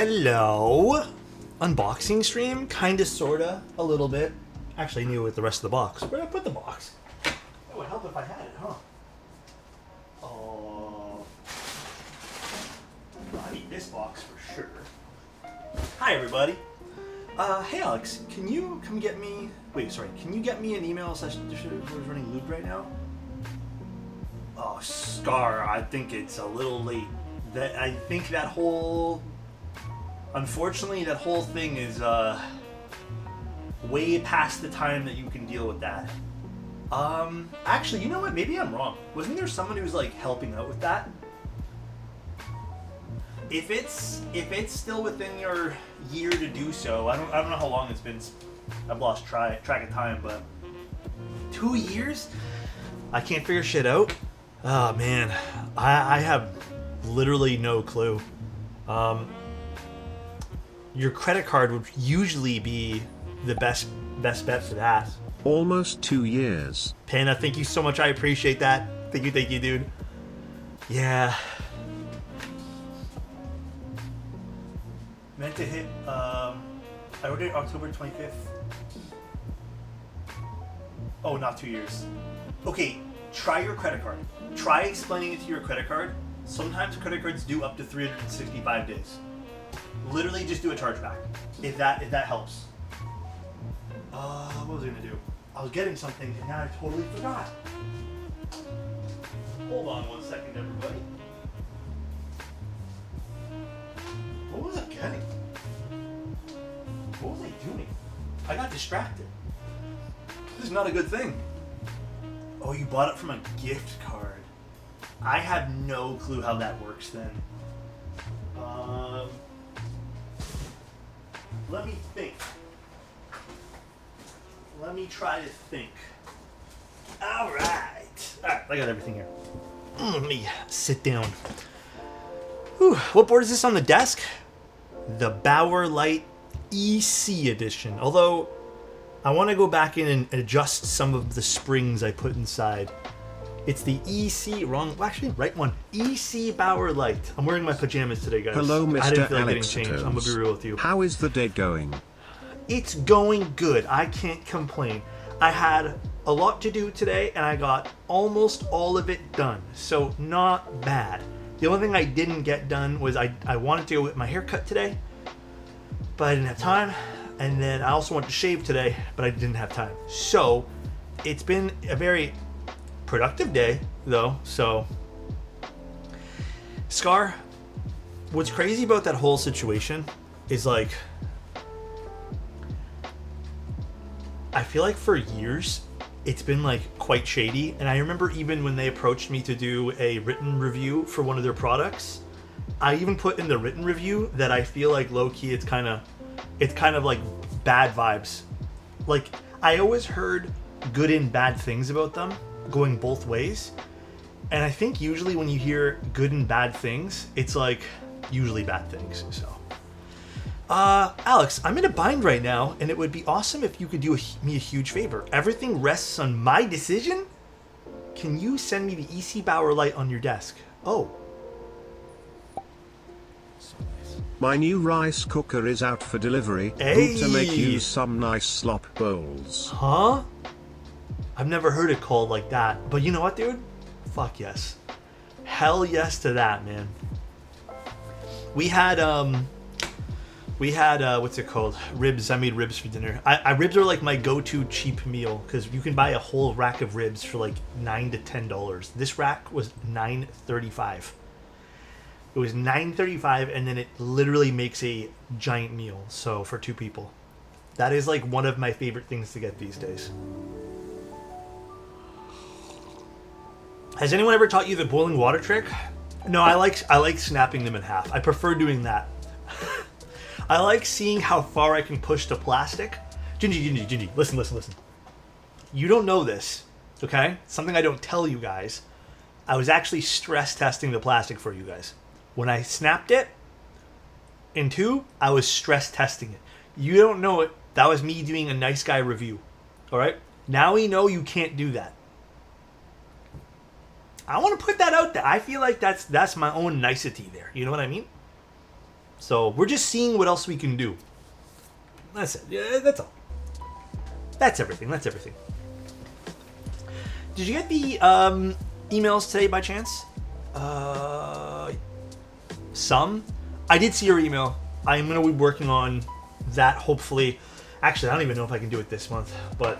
Hello. Unboxing stream? Kinda, sorta, a little bit. Actually, I knew with the rest of the box. Where did I put the box? It would help if I had it, huh? Oh. I need this box for sure. Hi, everybody. Hey, Alex, can you come get me... Wait, sorry. Can you get me an email session? Who's running lube right now? Oh, Scar, I think it's a little late. I think that whole... Unfortunately, that whole thing is way past the time that you can deal with that. Actually, you know what? Maybe I'm wrong. Wasn't there someone who was like helping out with that? If it's still within your year to do so, I don't know how long it's been. I've lost track of time, but 2 years? I can't figure shit out. Oh man, I have literally no clue. Your credit card would usually be the best bet for that. Almost 2 years. Panda, thank you so much. I appreciate that. Thank you, dude. Yeah. Meant to hit, I ordered it October 25th. Oh, not 2 years. Okay, try your credit card. Try explaining it to your credit card. Sometimes credit cards do up to 365 days. Literally just do a chargeback. If that helps. What was I gonna do? I was getting something and now I totally forgot. Hold on 1 second, everybody. What was I getting? What was I doing? I got distracted. This is not a good thing. Oh, you bought it from a gift card. I have no clue how that works then. Let me think. Let me try to think. Alright, I got everything here. Let me sit down. Whew. What board is this on the desk? The Bauer Light EC edition. Although, I want to go back in and adjust some of the springs I put inside. It's the EC, wrong, well, actually, right one. EC Bauer Light. I'm wearing my pajamas today, guys. Hello, Mr. I didn't feel like getting changed. I'm Alexotos. gonna be real with you. How is the day going? It's going good. I can't complain. I had a lot to do today, and I got almost all of it done. So, not bad. The only thing I didn't get done was I wanted to go get my hair cut today, but I didn't have time. And then I also wanted to shave today, but I didn't have time. So, it's been a very productive day, though. So, Scar, what's crazy about that whole situation is like, I feel like for years it's been like quite shady. And I remember even when they approached me to do a written review for one of their products, I even put in the written review that I feel like low-key it's kind of like bad vibes. Like, I always heard good and bad things about them going both ways, and I think usually when you hear good and bad things, it's like usually bad things. So Alex, I'm in a bind right now, and it would be awesome if you could do me a huge favor. Everything rests on my decision. Can you send me the EC Bauer Light on your desk? Oh, so nice. My new rice cooker is out for delivery. Hey. Hope to make you some nice slop bowls. Huh? I've never heard it called like that. But you know what, dude? Fuck yes. Hell yes to that, man. We had what's it called? Ribs. I made ribs for dinner. Ribs are like my go-to cheap meal because you can buy a whole rack of ribs for like $9 to $10. This rack was $9.35. It was $9.35, and then it literally makes a giant meal. So for 2 people, that is like one of my favorite things to get these days. Has anyone ever taught you the boiling water trick? No, I like snapping them in half. I prefer doing that. I like seeing how far I can push the plastic. Gingy, listen. You don't know this, okay? Something I don't tell you guys. I was actually stress testing the plastic for you guys. When I snapped it in 2, I was stress testing it. You don't know it. That was me doing a nice guy review. All right? Now we know you can't do that. I want to put that out there. I feel like that's my own nicety there. You know what I mean? So we're just seeing what else we can do. That's it. Yeah, that's all. That's everything. That's everything. Did you get the emails today by chance? Some. I did see your email. I'm going to be working on that, hopefully. Actually, I don't even know if I can do it this month, but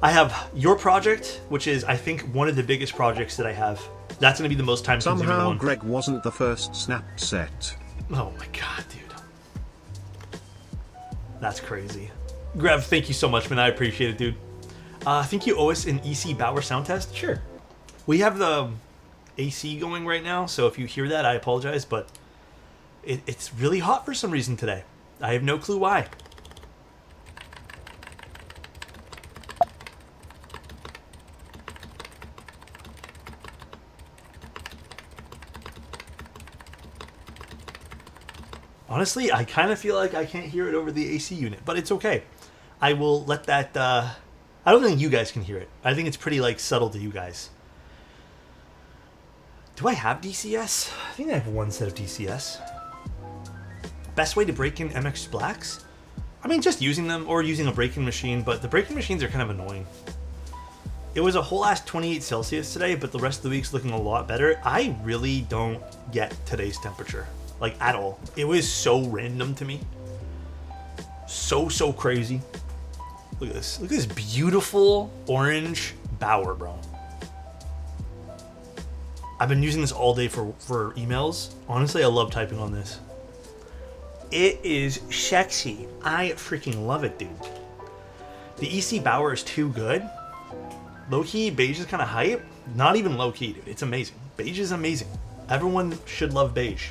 I have your project, which is, I think, one of the biggest projects that I have. That's going to be the most time-consuming one. Somehow Greg wasn't the first snap set. Oh my god, dude. That's crazy. Grev, thank you so much, man. I appreciate it, dude. I think you owe us an EC Bauer sound test. Sure. We have the AC going right now, so if you hear that, I apologize, but it's really hot for some reason today. I have no clue why. Honestly, I kind of feel like I can't hear it over the AC unit, but it's okay. I will let that, I don't think you guys can hear it. I think it's pretty, like, subtle to you guys. Do I have DCS? I think I have one set of DCS. Best way to break in MX Blacks? I mean, just using them or using a break-in machine, but the break-in machines are kind of annoying. It was a whole ass 28 Celsius today, but the rest of the week's looking a lot better. I really don't get today's temperature. Like, at all. It was so random to me. So crazy. Look at this. Look at this beautiful orange Bauer, bro. I've been using this all day for emails. Honestly, I love typing on this. It is sexy. I freaking love it, dude. The EC Bauer is too good. Low-key, beige is kind of hype. Not even low-key, dude. It's amazing. Beige is amazing. Everyone should love beige.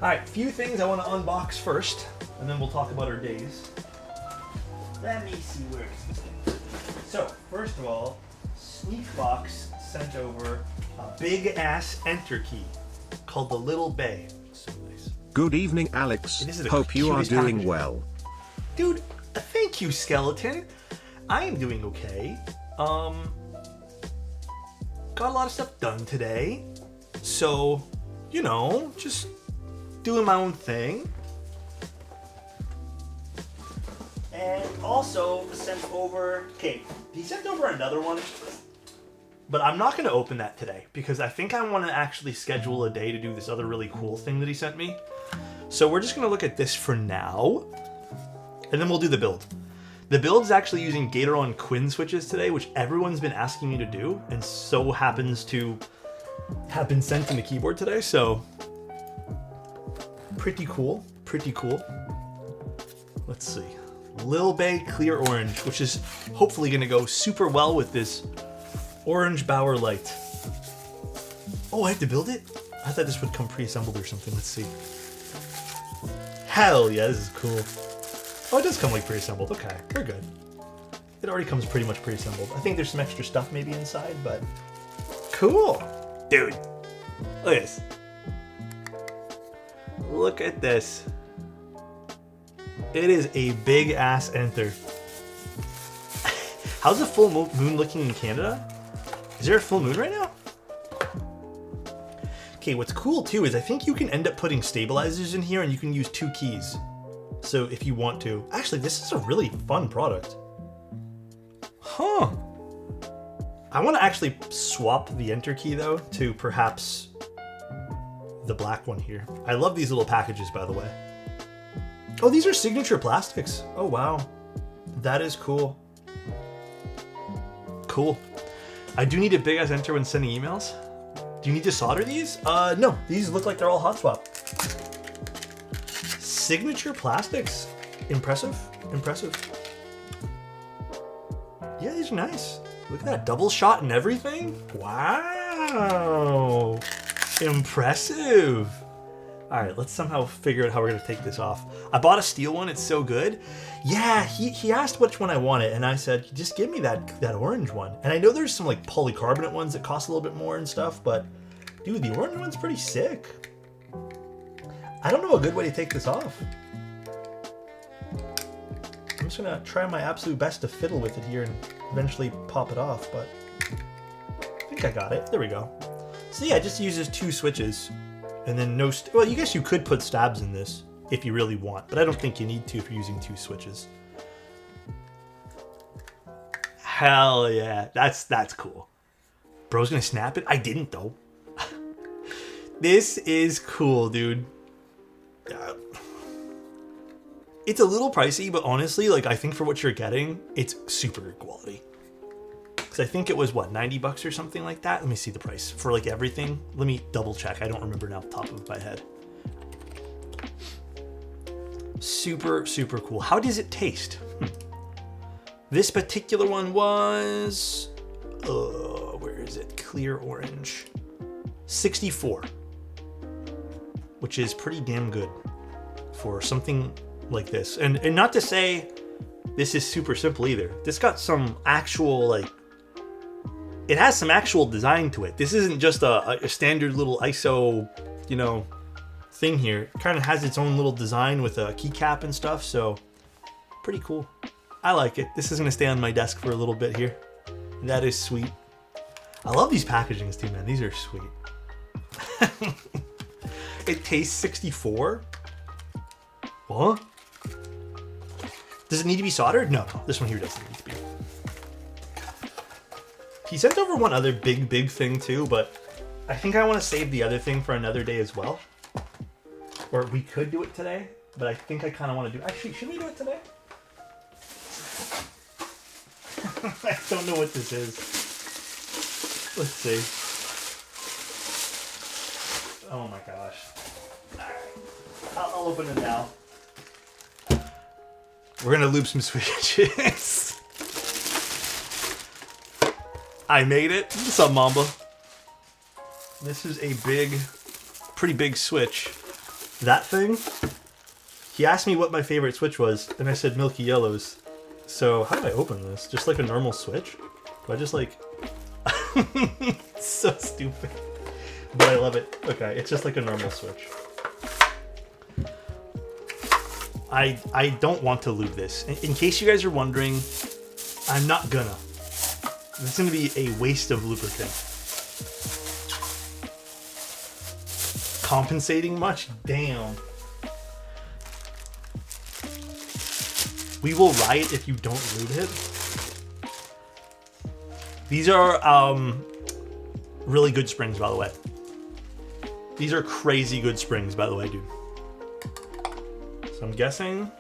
Alright, few things I want to unbox first, and then we'll talk about our days. Let me see where it's going. So, first of all, Sneakbox sent over a big-ass enter key called the Little Bay. So nice. Good evening, Alex. Hope you are doing packaging. well. Dude, thank you, Skeleton. I am doing okay. Got a lot of stuff done today. So, you know, just doing my own thing. And also sent over, okay, he sent over another one, but I'm not going to open that today because I think I want to actually schedule a day to do this other really cool thing that he sent me. So we're just going to look at this for now, and then we'll do the build. The build is actually using Gatoron Quinn switches today, which everyone's been asking me to do, and so happens to have been sent in the keyboard today, so pretty cool, pretty cool. Let's see. Lil Bay Clear Orange, which is hopefully going to go super well with this orange Bauer light. Oh, I have to build it? I thought this would come pre-assembled or something. Let's see. Hell yeah, this is cool. Oh, it does come like pre-assembled. Okay, we're good. It already comes pretty much pre-assembled. I think there's some extra stuff maybe inside, but cool. Dude, look at this. Look at this. It is a big ass enter. How's the full moon looking in Canada? Is there a full moon right now? Okay, what's cool too is I think you can end up putting stabilizers in here and you can use 2 keys. So if you want to. Actually, this is a really fun product. Huh. I want to actually swap the enter key though to perhaps the black one here. I love these little packages, by the way. Oh, these are signature plastics. Oh, wow. That is cool. Cool. I do need a big ass enter when sending emails. Do you need to solder these? No. These look like they're all hot swap. Signature plastics. Impressive. Impressive. Yeah, these are nice. Look at that. Double shot and everything. Wow. Impressive. All right, let's somehow figure out how we're gonna take this off. I bought a steel one, it's so good. Yeah, he asked which one I wanted, and I said, just give me that orange one. And I know there's some like polycarbonate ones that cost a little bit more and stuff, but dude, the orange one's pretty sick. I don't know a good way to take this off. I'm just gonna try my absolute best to fiddle with it here and eventually pop it off, but I think I got it. There we go. So yeah, it just uses 2 switches. And then no, well, you guess you could put stabs in this if you really want, but I don't think you need to if you're using 2 switches. Hell yeah, that's cool. Bro's gonna snap it? I didn't though. This is cool, dude. It's a little pricey, but honestly, like I think for what you're getting, it's super good quality. Because I think it was what, 90 bucks or something like that. Let me see the price for like everything. Let me double check. I don't remember now off the top of my head. Super, super cool. How does it taste? This particular one was, where is it? Clear orange. 64. Which is pretty damn good for something like this. And not to say this is super simple either. This got some actual, like, it has some actual design to it. This isn't just a standard little ISO, you know, thing here. It kind of has its own little design with a keycap and stuff, so pretty cool. I like it. This is going to stay on my desk for a little bit here. That is sweet. I love these packagings too, man. These are sweet. It tastes 64. What? Does it need to be soldered? No, this one here doesn't need to be. He sent over one other big thing too, but I think I want to save the other thing for another day as well. Or we could do it today, but I think I kind of want to do... Actually, should we do it today? I don't know what this is. Let's see. Oh my gosh. Alright. I'll open it now. We're gonna loop some switches. I made it. What's up, Mamba? This is a pretty big switch. That thing, he asked me what my favorite switch was, and I said Milky Yellows. So how do I open this? Just like a normal switch? Do I just like... It's so stupid. But I love it. Okay, it's just like a normal switch. I don't want to lube this. In case you guys are wondering, I'm not gonna. This is gonna be a waste of lubricant. Compensating much? Damn. We will riot if you don't lube it. These are really good springs, by the way. These are crazy good springs, by the way, dude. So I'm guessing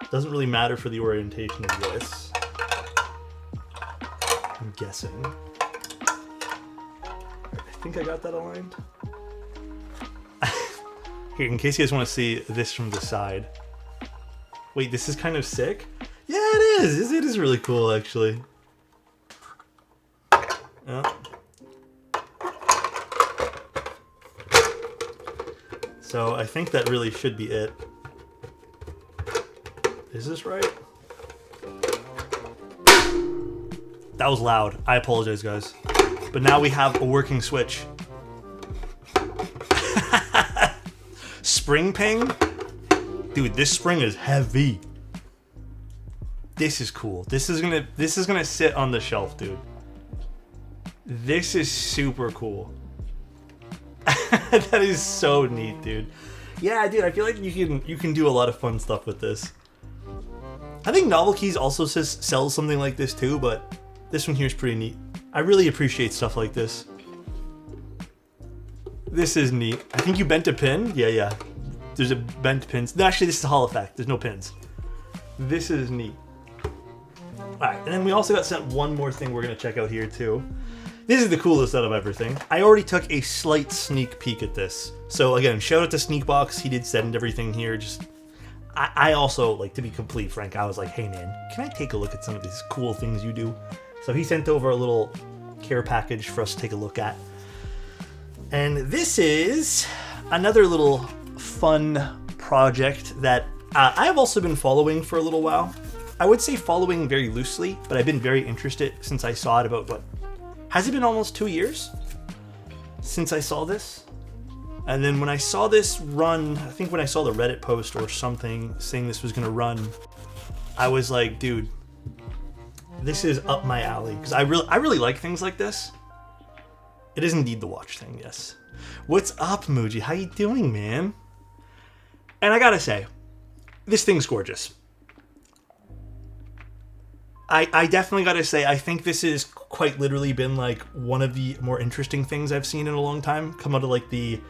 it doesn't really matter for the orientation of this. I'm guessing. I think I got that aligned. Here, in case you guys want to see this from the side. Wait, this is kind of sick? Yeah, it is. It is really cool, actually. Yeah. So I think that really should be it. Is this right? That was loud. I apologize, guys. But now we have a working switch. Spring ping? Dude, this spring is heavy. This is cool. This is gonna sit on the shelf, dude. This is super cool. That is so neat, dude. Yeah, dude, I feel like you can do a lot of fun stuff with this. I think Novel Keys also sells something like this too, but this one here is pretty neat. I really appreciate stuff like this. This is neat. I think you bent a pin? Yeah. There's a bent pins. No, actually, this is a Hall effect. There's no pins. This is neat. Alright, and then we also got sent one more thing we're going to check out here too. This is the coolest out of everything. I already took a slight sneak peek at this. So again, shout out to Sneakbox. He did send everything here. I also, like, to be completely frank, I was like, hey man, can I take a look at some of these cool things you do? So he sent over a little care package for us to take a look at. And this is another little fun project that I have also been following for a little while. I would say following very loosely, but I've been very interested since I saw it about, what, has it been almost 2 years since I saw this? And then when I saw this run, I think when I saw the Reddit post or something saying this was going to run, I was like, dude, this is up my alley. Because I really like things like this. It is indeed the watch thing, yes. What's up, Muji? How you doing, man? And I gotta say, this thing's gorgeous. I definitely gotta say, I think this has quite literally been like one of the more interesting things I've seen in a long time. Come out of like the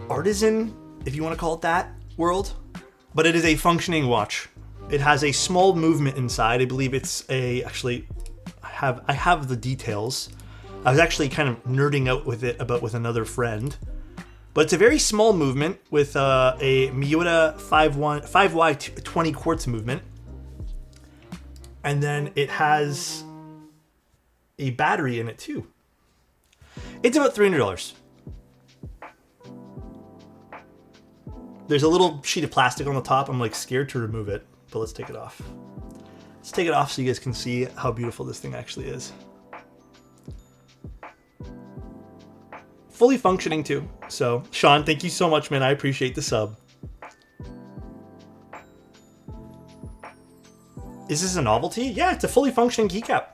artisan, if you want to call it that, world. But it is a functioning watch. It has a small movement inside. I believe it's a, actually, I have the details. I was actually kind of nerding out with it with another friend. But it's a very small movement with a Miyota 5Y20 quartz movement. And then it has a battery in it too. It's about $300. There's a little sheet of plastic on the top. I'm like scared to remove it, but let's take it off. Let's take it off so you guys can see how beautiful this thing actually is. Fully functioning too. So, Sean, thank you so much, man. I appreciate the sub. Is this a novelty? Yeah, it's a fully functioning keycap.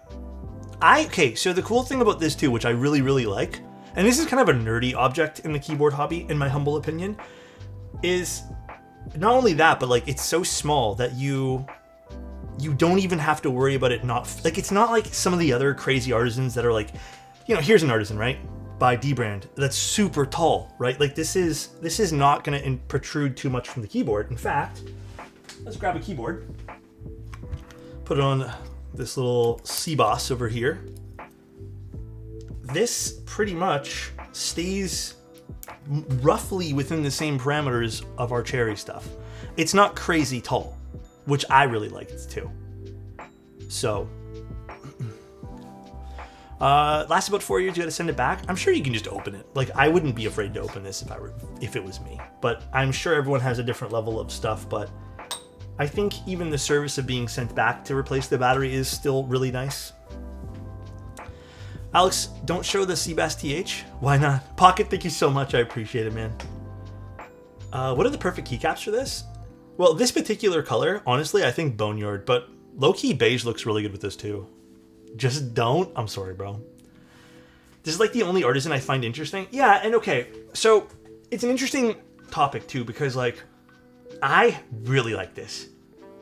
Okay, so the cool thing about this too, which I really, really like, and this is kind of a nerdy object in the keyboard hobby, in my humble opinion, is not only that, but like it's so small that you don't even have to worry about it not, like it's not like some of the other crazy artisans that are like, you know, here's an artisan, right? By D brand, that's super tall, right? Like this is not gonna protrude too much from the keyboard. In fact, let's grab a keyboard. Put it on this little C-Boss over here. This pretty much stays roughly within the same parameters of our Cherry stuff. It's not crazy tall, which I really like it too. So, lasts about 4 years, you gotta send it back. I'm sure you can just open it. Like, I wouldn't be afraid to open this if it was me. But I'm sure everyone has a different level of stuff, but I think even the service of being sent back to replace the battery is still really nice. Alex, don't show the Seabass TH. Why not? Pocket, thank you so much. I appreciate it, man. What are the perfect keycaps for this? Well, this particular color, honestly, I think Boneyard, but low-key beige looks really good with this too. Just don't. I'm sorry, bro. This is like the only artisan I find interesting. Yeah, and okay, so it's an interesting topic too, because like, I really like this.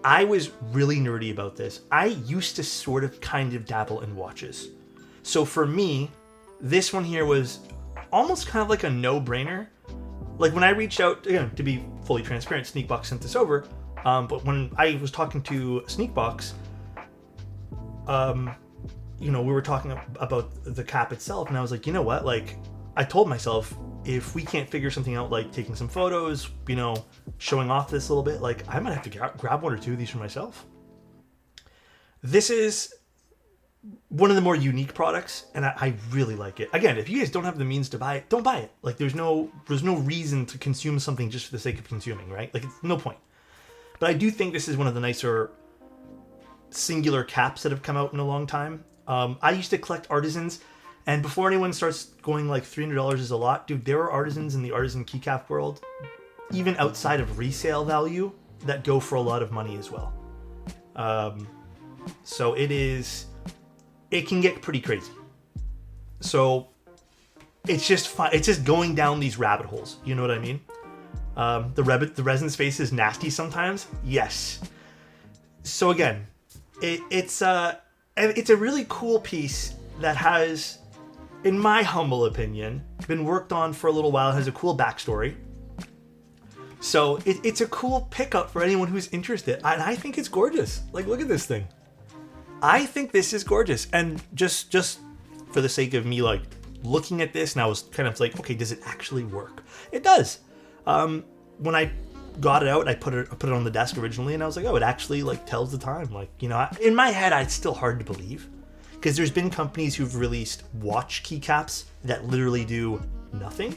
I was really nerdy about this. I used to sort of kind of dabble in watches. So for me, this one here was almost kind of like a no-brainer. Like when I reached out, again, to be fully transparent, Sneakbox sent this over. But when I was talking to Sneakbox, you know, we were talking about the cap itself, and I was like, you know what? Like, I told myself, if we can't figure something out, like taking some photos, you know, showing off this a little bit, like I might have to grab one or two of these for myself. This is one of the more unique products, and I really like it. Again, if you guys don't have the means to buy it, don't buy it. Like there's no reason to consume something just for the sake of consuming, right? Like it's no point. But I do think this is one of the nicer singular caps that have come out in a long time. I used to collect artisans. And before anyone starts going like $300 is a lot, dude, there are artisans in the artisan keycap world, even outside of resale value, that go for a lot of money as well. So it can get pretty crazy. So it's just fun. It's just going down these rabbit holes. You know what I mean? The resin space is nasty sometimes. Yes. So again, it's a really cool piece that has, in my humble opinion, been worked on for a little while. It has a cool backstory. So it's a cool pickup for anyone who's interested. And I think it's gorgeous. Like, look at this thing. I think this is gorgeous. And just for the sake of me, like, looking at this, and I was kind of like, okay, does it actually work? It does. When I got it out, I put it on the desk originally, and I was like, oh, it actually, like, tells the time. Like, you know, in my head, it's still hard to believe. Because there's been companies who've released watch keycaps that literally do nothing.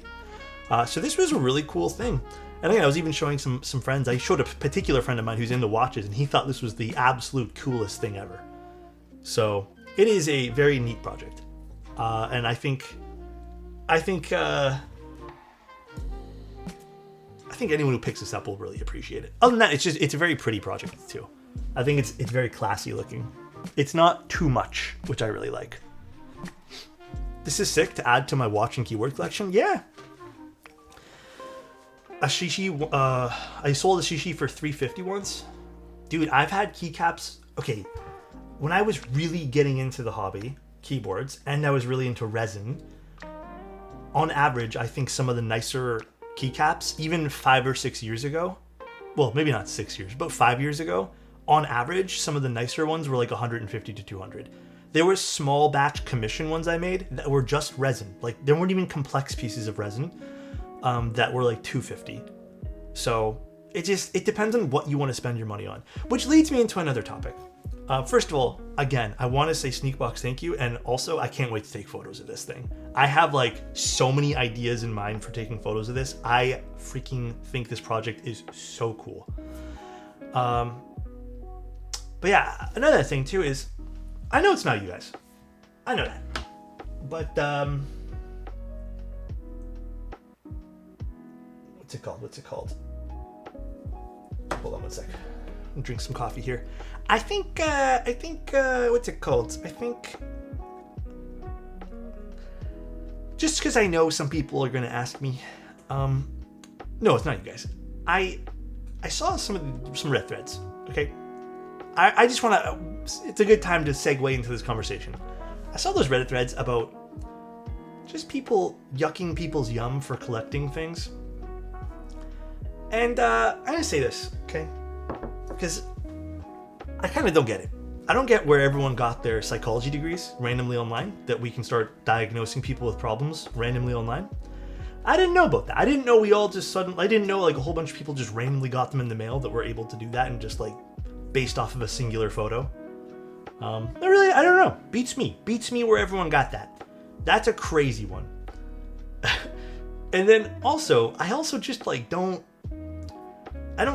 So this was a really cool thing. And again, I was even showing some friends. I showed a particular friend of mine who's into watches, and he thought this was the absolute coolest thing ever. So it is a very neat project. And I think anyone who picks this up will really appreciate it. Other than that, it's a very pretty project too. I think it's very classy looking. It's not too much, which I really like. This is sick to add to my watch and keyboard collection. Yeah. A Shishi, I sold a Shishi for $350 once. Dude, I've had keycaps. Okay, when I was really getting into the hobby, keyboards, and I was really into resin, on average, I think some of the nicer keycaps, even 5 or 6 years ago, well, maybe not 6 years, but 5 years ago, on average, some of the nicer ones were like 150 to 200. There were small batch commission ones I made that were just resin. Like, there weren't even complex pieces of resin that were like 250. So it depends on what you want to spend your money on, which leads me into another topic. First of all, again, I want to say Sneakbox thank you, and also I can't wait to take photos of this thing. I have like so many ideas in mind for taking photos of this. I freaking think this project is so cool. But yeah, another thing too is, I know it's not you guys. I know that. But, what's it called? Hold on one sec. I'll drink some coffee here. I think, what's it called? I think, just because I know some people are going to ask me, no, it's not you guys. I saw some Reddit threads, okay? I just want to, it's a good time to segue into this conversation. I saw those Reddit threads about just people yucking people's yum for collecting things. And I'm going to say this, okay? Because I kind of don't get it. I don't get where everyone got their psychology degrees randomly online, that we can start diagnosing people with problems randomly online. I didn't know about that. I didn't know we all just suddenly, I didn't know like a whole bunch of people just randomly got them in the mail that were able to do that and just like based off of a singular photo. I don't know. Beats me where everyone got that. That's a crazy one. And then also, I also just like don't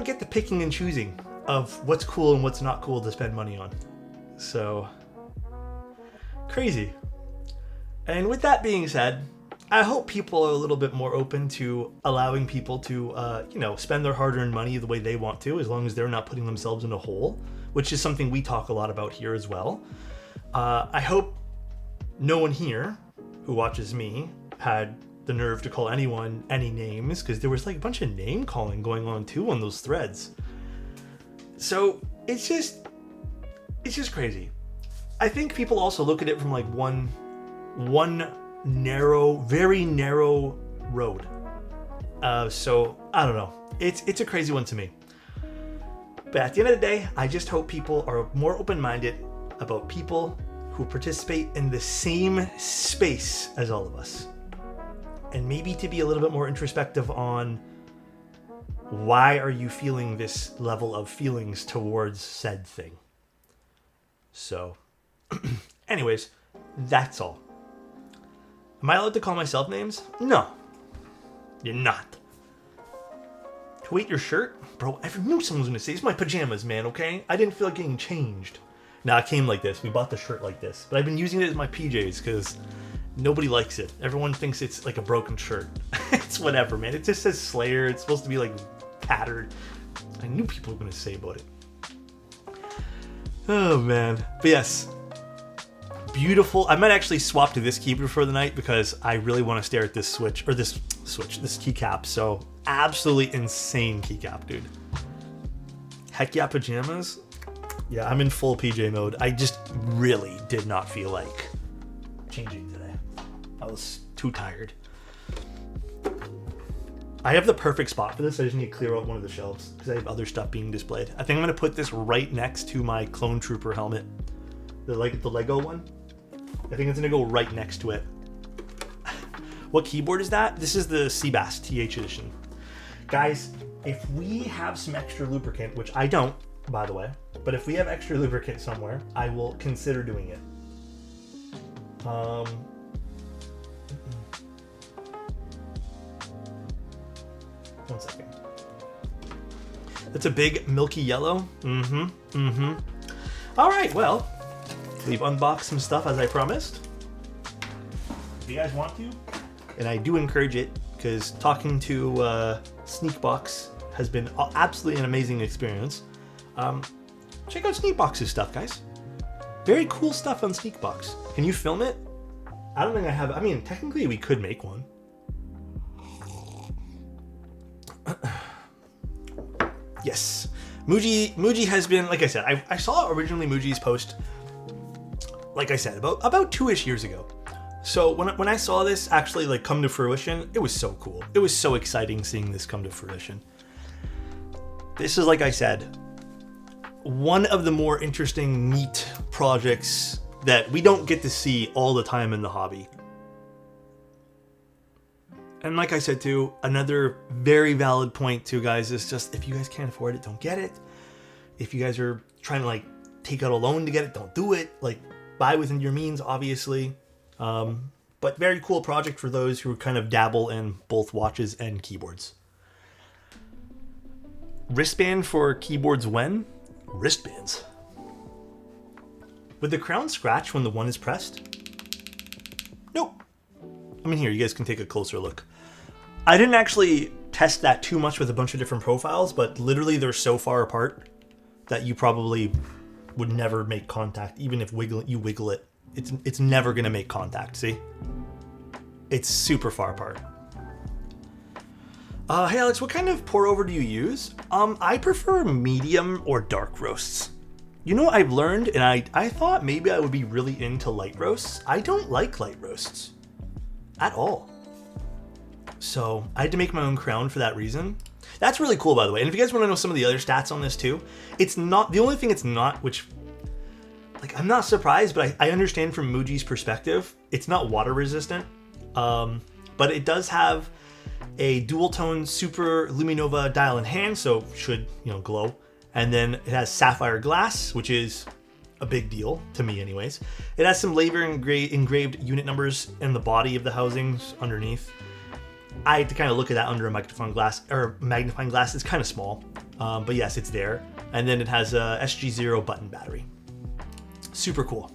get the picking and choosing of what's cool and what's not cool to spend money on. So, crazy. And with that being said, I hope people are a little bit more open to allowing people to, spend their hard-earned money the way they want to, as long as they're not putting themselves in a hole, which is something we talk a lot about here as well. I hope no one here who watches me had the nerve to call anyone any names, because there was like a bunch of name calling going on too on those threads. So it's just crazy. I think people also look at it from like one narrow, very narrow road. So I don't know. It's a crazy one to me. But at the end of the day, I just hope people are more open-minded about people who participate in the same space as all of us. And maybe to be a little bit more introspective on why are you feeling this level of feelings towards said thing. So, anyways, that's all. Am I allowed to call myself names? No. You're not. Tweet your shirt? Bro, I knew someone was going to say, it's my pajamas, man, okay? I didn't feel like getting changed. Nah, it came like this. We bought the shirt like this. But I've been using it as my PJs because nobody likes it. Everyone thinks it's like a broken shirt. It's whatever, man. It just says Slayer. It's supposed to be like tattered. I knew people were going to say about it. Oh, man. But yes. Beautiful. I might actually swap to this keyboard for the night because I really want to stare at this this keycap. So absolutely insane keycap, dude. Heck yeah, pajamas. Yeah, I'm in full PJ mode. I just really did not feel like changing today. I was too tired. I have the perfect spot for this. I just need to clear out one of the shelves because I have other stuff being displayed. I think I'm going to put this right next to my Clone Trooper helmet. The Lego one. I think it's going to go right next to it. What keyboard is that? This is the Seabass TH edition. Guys, if we have some extra lubricant, which I don't, by the way, but if we have extra lubricant somewhere, I will consider doing it. One second. That's a big milky yellow. All right, well, we've unboxed some stuff as I promised. If you guys want to, and I do encourage it, because talking to Sneakbox has been absolutely an amazing experience. Check out Sneakbox's stuff, guys. Very cool stuff on Sneakbox. Can you film it? I don't think I have. I mean, technically we could make one. Yes. Muji has been, like I said, I saw originally Muji's post, like I said, about 2-ish years ago. So when I saw this actually like come to fruition, it was so cool. It was so exciting seeing this come to fruition. This is, like I said, one of the more interesting, neat projects that we don't get to see all the time in the hobby. And like I said too, another very valid point too, guys, is just if you guys can't afford it, don't get it. If you guys are trying to like take out a loan to get it, don't do it. Like, buy within your means, obviously. But very cool project for those who kind of dabble in both watches and keyboards. Wristband for keyboards when? Wristbands. Would the crown scratch when the 1 is pressed? Nope. I mean, here, you guys can take a closer look. I didn't actually test that too much with a bunch of different profiles, but literally they're so far apart that you probably would never make contact, even if you wiggle it. It's never gonna make contact, see? It's super far apart. Hey Alex, what kind of pour over do you use? I prefer medium or dark roasts. You know what I've learned, and I thought maybe I would be really into light roasts. I don't like light roasts at all. So I had to make my own crown for that reason. That's really cool, by the way. And if you guys want to know some of the other stats on this too, it's not, the only thing it's not, which, like, I'm not surprised, but I understand from Muji's perspective, it's not water resistant. But it does have a dual tone super luminova dial in hand, so should, you know, glow. And then it has sapphire glass, which is a big deal to me anyways. It has some labor engraved unit numbers in the body of the housings underneath. I had to kind of look at that under a magnifying glass. It's kind of small, but yes, it's there. And then it has a SG0 button battery. Super cool.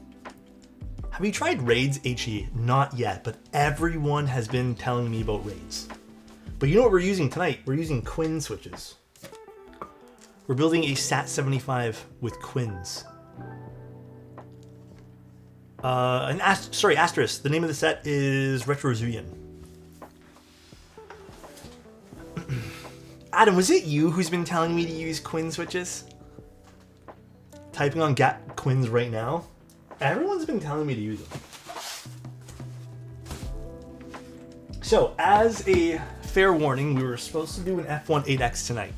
Have you tried Raids HE? Not yet, but everyone has been telling me about Raids. But you know what we're using tonight? We're using Quinn switches. We're building a Sat75 with Quins. Asterisk. The name of the set is Retrozuian. Adam, was it you who's been telling me to use Quinn switches? Typing on Gap Quins right now. Everyone's been telling me to use them. So, as a fair warning, we were supposed to do an F1 8X tonight.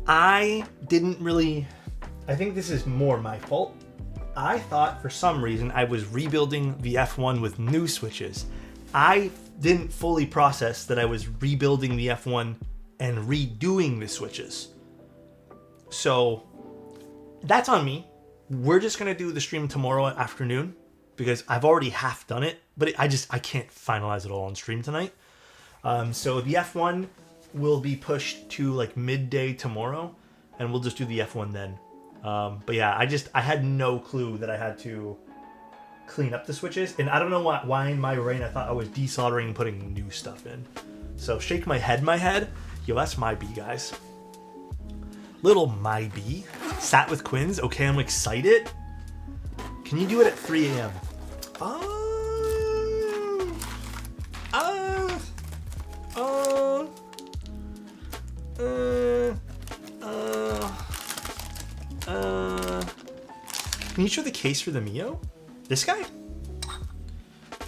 I think this is more my fault. I thought for some reason I was rebuilding the F1 with new switches. I didn't fully process that I was rebuilding the F1 and redoing the switches. So that's on me. We're just gonna do the stream tomorrow afternoon because I've already half done it, but I can't finalize it all on stream tonight. So the F1 will be pushed to like midday tomorrow, and we'll just do the F1 then. But yeah, I had no clue that I had to clean up the switches, and I don't know why in my brain I thought I was desoldering and putting new stuff in. So shake my head. Yo, that's my B, guys. Little my B. Sat with Quins. Okay, I'm excited. Can you do it at 3 a.m.? Can you show the case for the Mio? This guy?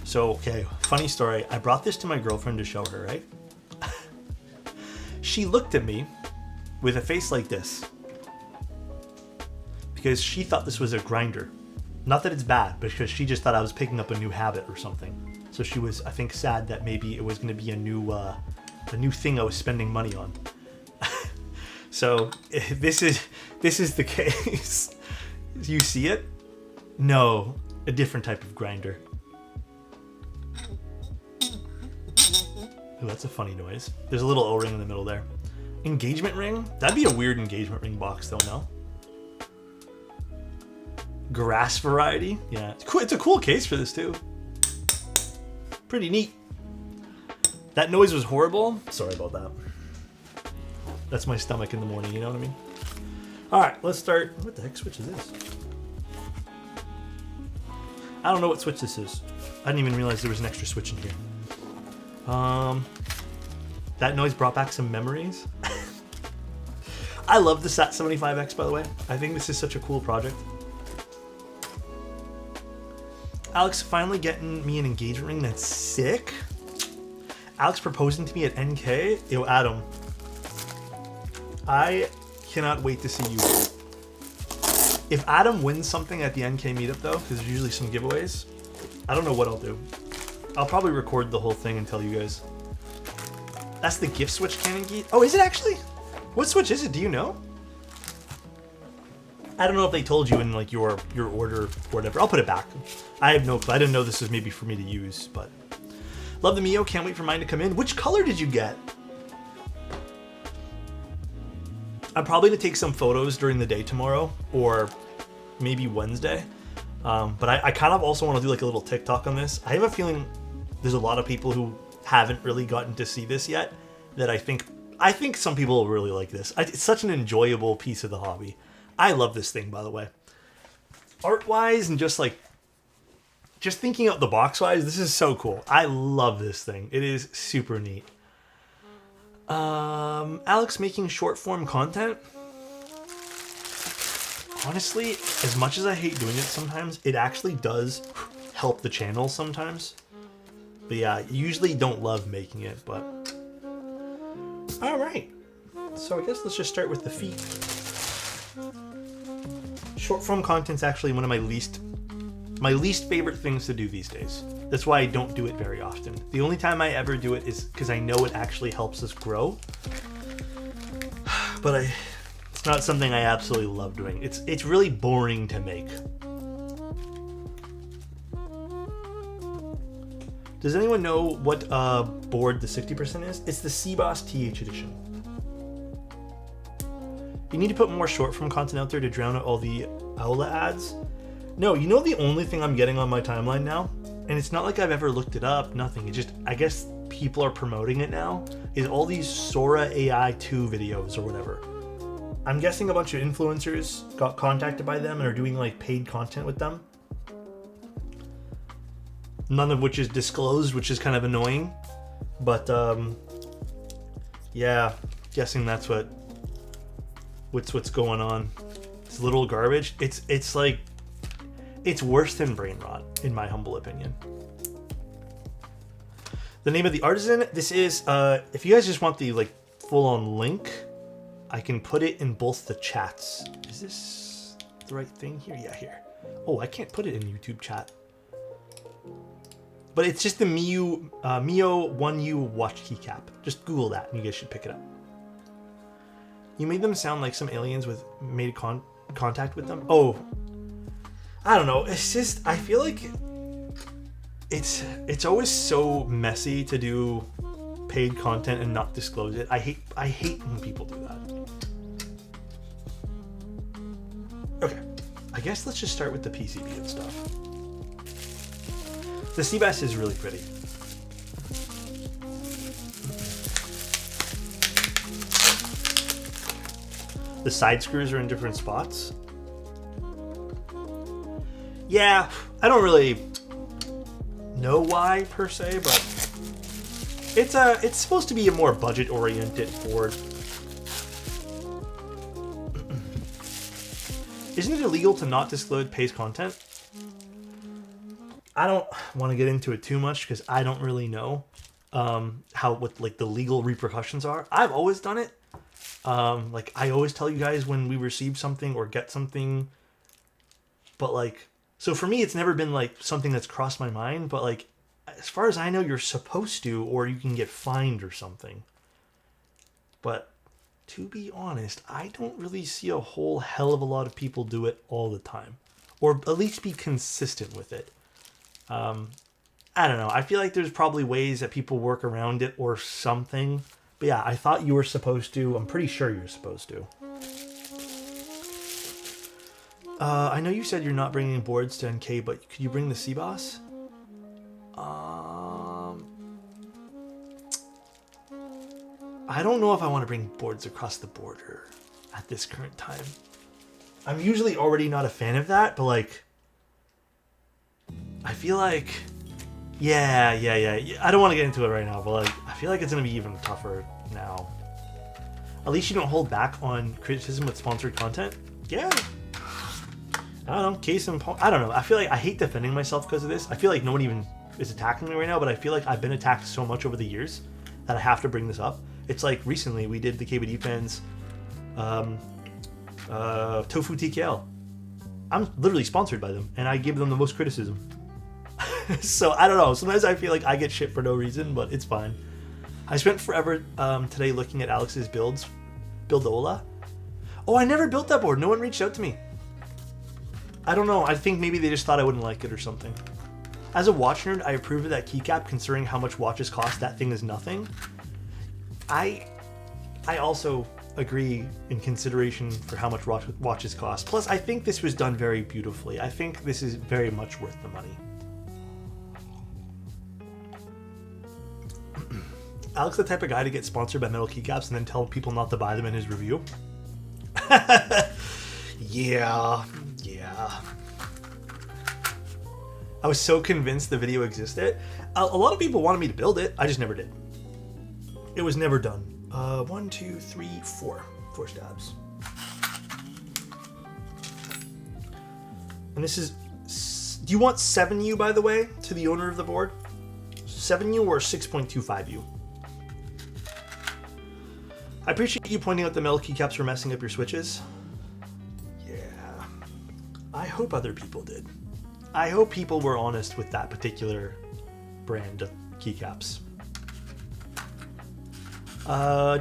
So, okay, funny story. I brought this to my girlfriend to show her, right? She looked at me with a face like this because she thought this was a grinder. Not that it's bad, but because she just thought I was picking up a new habit or something. So she was, I think, sad that maybe it was going to be a new thing I was spending money on. So this is the case. You see it? No, a different type of grinder. Ooh, that's a funny noise. There's a little O-ring in the middle there. Engagement ring? That'd be a weird engagement ring box though, no? Grass variety? Yeah, it's cool. It's a cool case for this too. Pretty neat. That noise was horrible. Sorry about that. That's my stomach in the morning, you know what I mean? All right, let's start. What the heck switch is this? I don't know what switch this is. I didn't even realize there was an extra switch in here. That noise brought back some memories. I love the Sat75x, by the way. I think this is such a cool project. Alex finally getting me an engagement ring. That's sick. Alex proposing to me at NK. Yo, Adam. I cannot wait to see you. If Adam wins something at the NK meetup, though, because there's usually some giveaways, I don't know what I'll do. I'll probably record the whole thing and tell you guys. That's the gift switch cannon key. Oh, is it actually? What switch is it? Do you know? I don't know if they told you in like your order or whatever. I'll put it back. I have no clue. I didn't know this was maybe for me to use, but love the Mio. Can't wait for mine to come in. Which color did you get? I'm probably gonna take some photos during the day tomorrow or maybe Wednesday. But I kind of also want to do like a little TikTok on this. I have a feeling there's a lot of people who haven't really gotten to see this yet that I think some people will really like this. It's such an enjoyable piece of the hobby. I love this thing, by the way. Art-wise and just thinking out the box-wise, this is so cool. I love this thing. It is super neat. Alex making short-form content. Honestly, as much as I hate doing it sometimes, it actually does help the channel sometimes. But yeah, usually don't love making it, but... Alright. So I guess let's just start with the feet. Short form content's actually one of my least favorite things to do these days. That's why I don't do it very often. The only time I ever do it is because I know it actually helps us grow. But it's not something I absolutely love doing. It's really boring to make. Does anyone know what board the 60% is? It's the CBOS TH edition. You need to put more short form content out there to drown out all the Aula ads. No, you know the only thing I'm getting on my timeline now, and it's not like I've ever looked it up, nothing. It's just, I guess people are promoting it now, is all these Sora AI 2 videos or whatever. I'm guessing a bunch of influencers got contacted by them and are doing like paid content with them. None of which is disclosed, which is kind of annoying. But yeah, guessing that's what's going on. It's little garbage. It's like, it's worse than brain rot, in my humble opinion. The name of the artisan, this is, if you guys just want the like full-on link, I can put it in both the chats. Is this the right thing here? Yeah, here. Oh, I can't put it in YouTube chat. But it's just the Mio 1U watch keycap. Just Google that and you guys should pick it up. You made them sound like some aliens made contact with them. Oh, I don't know. It's just, I feel like it's always so messy to do paid content and not disclose it. I hate when people do that. Okay, I guess let's just start with the PCB and stuff. The CBOS is really pretty. The side screws are in different spots. Yeah, I don't really know why per se, but it's supposed to be a more budget-oriented board. Isn't it illegal to not disclose paid content? I don't want to get into it too much because I don't really know what like the legal repercussions are. I've always done it. Like I always tell you guys when we receive something or get something, but like, so for me, it's never been like something that's crossed my mind, but like, as far as I know, you're supposed to, or you can get fined or something. But to be honest, I don't really see a whole hell of a lot of people do it all the time, or at least be consistent with it. I don't know. I feel like there's probably ways that people work around it or something. But yeah, I thought you were supposed to. I'm pretty sure you're supposed to. I know you said you're not bringing boards to NK, but could you bring the CBOS? I don't know if I want to bring boards across the border at this current time. I'm usually already not a fan of that, but like, I feel like, yeah. I don't want to get into it right now, but like, I feel like it's gonna be even tougher now. At least you don't hold back on criticism with sponsored content. Yeah. I don't know. Case in point, I don't know. I feel like I hate defending myself because of this. I feel like no one even is attacking me right now, but I feel like I've been attacked so much over the years that I have to bring this up. It's like recently we did the KBD fans Tofu TKL. I'm literally sponsored by them, and I give them the most criticism. So I don't know. Sometimes I feel like I get shit for no reason, but it's fine. I spent forever today looking at Alex's buildola. Oh, I never built that board. No one reached out to me. I don't know. I think maybe they just thought I wouldn't like it or something. As a watch nerd, I approve of that keycap considering how much watches cost. That thing is nothing. I also agree in consideration for how much watches cost. Plus, I think this was done very beautifully. I think this is very much worth the money. Alex the type of guy to get sponsored by metal keycaps and then tell people not to buy them in his review? Yeah. I was so convinced the video existed. A lot of people wanted me to build it. I just never did. It was never done. 1, 2, 3, 4. 4 stabs. And this is... Do you want 7U, by the way, to the owner of the board? 7U or 6.25U? I appreciate you pointing out the metal keycaps were messing up your switches. Yeah. I hope other people did. I hope people were honest with that particular brand of keycaps.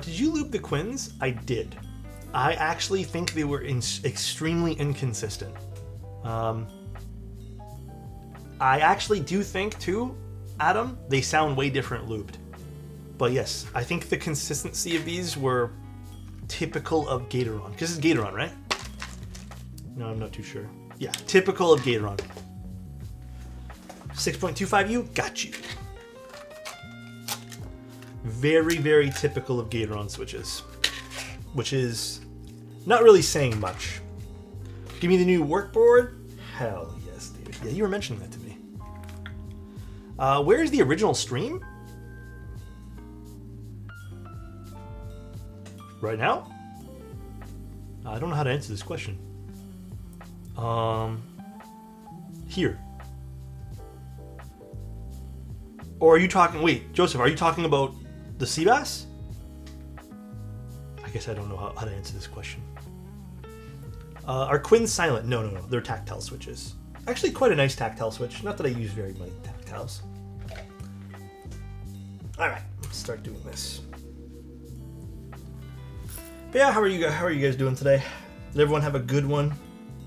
Did you loop the Quins? I did. I actually think they were extremely inconsistent. I actually do think, too, Adam, they sound way different looped. But yes, I think the consistency of these were typical of Gatoron. Because it's Gatoron, right? No, I'm not too sure. Yeah, typical of Gatoron. 6.25U, got you. Very, very typical of Gatoron switches. Which is not really saying much. Give me the new workboard? Hell yes, dude. Yeah, you were mentioning that to me. Where's the original stream? Right now? I don't know how to answer this question. Here. Or are you talking... Wait, Joseph, are you talking about the Seabass? I guess I don't know how to answer this question. Are Quins silent? No. They're tactile switches. Actually, quite a nice tactile switch. Not that I use very many tactiles. Alright, let's start doing this. But yeah, how are you guys doing today? Did everyone have a good one?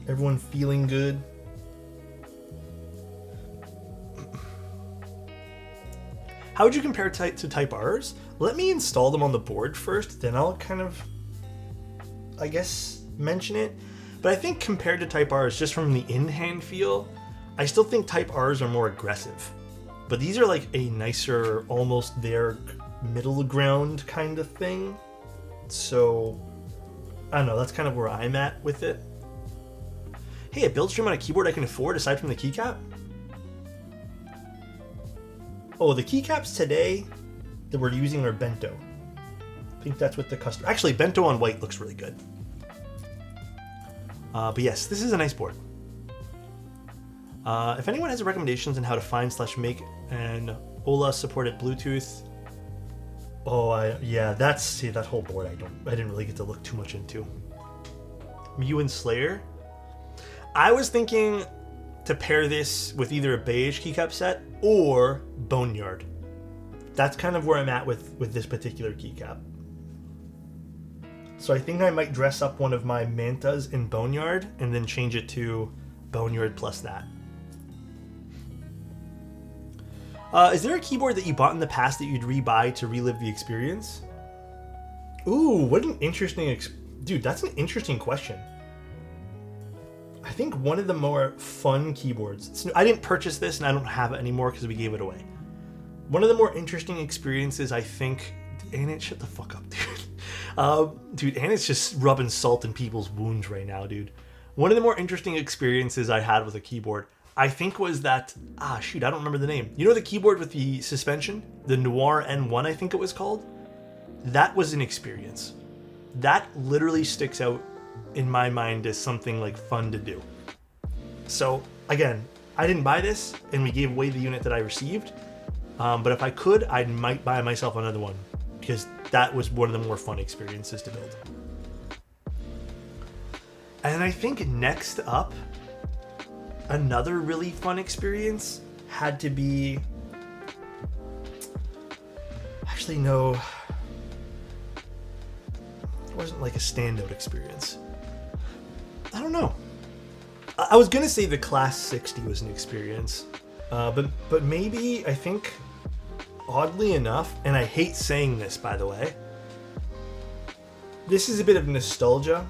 Everyone feeling good? How would you compare to Type Rs? Let me install them on the board first, then I'll kind of, I guess, mention it. But I think compared to Type Rs, just from the in-hand feel, I still think Type Rs are more aggressive. But these are like a nicer, almost there, middle ground kind of thing. So, I don't know, that's kind of where I'm at with it. Hey, a build stream on a keyboard I can afford aside from the keycap? Oh, the keycaps today that we're using are bento. I think that's what the customer... Actually, bento on white looks really good. But yes, this is a nice board. If anyone has recommendations on how to find/make an Ola supported Bluetooth... Oh, yeah, that whole board I didn't really get to look too much into. Mew and Slayer. I was thinking to pair this with either a beige keycap set or Boneyard. That's kind of where I'm at with this particular keycap. So I think I might dress up one of my Mantas in Boneyard and then change it to Boneyard plus that. Is there a keyboard that you bought in the past that you'd rebuy to relive the experience? Ooh, what an interesting... Dude, that's an interesting question. I think one of the more fun keyboards... I didn't purchase this and I don't have it anymore because we gave it away. One of the more interesting experiences, I think... Annette, shut the fuck up, dude. Dude, Annette's just rubbing salt in people's wounds right now, dude. One of the more interesting experiences I had with a keyboard... I think was that, shoot, I don't remember the name. You know the keyboard with the suspension? The Noir N1, I think it was called? That was an experience. That literally sticks out in my mind as something like fun to do. So again, I didn't buy this and we gave away the unit that I received. But if I could, I might buy myself another one because that was one of the more fun experiences to build. And I think next up, another really fun experience had to be... Actually, no. It wasn't like a standout experience. I don't know. I was going to say the Class 60 was an experience. But maybe, I think, oddly enough, and I hate saying this, by the way, this is a bit of nostalgia.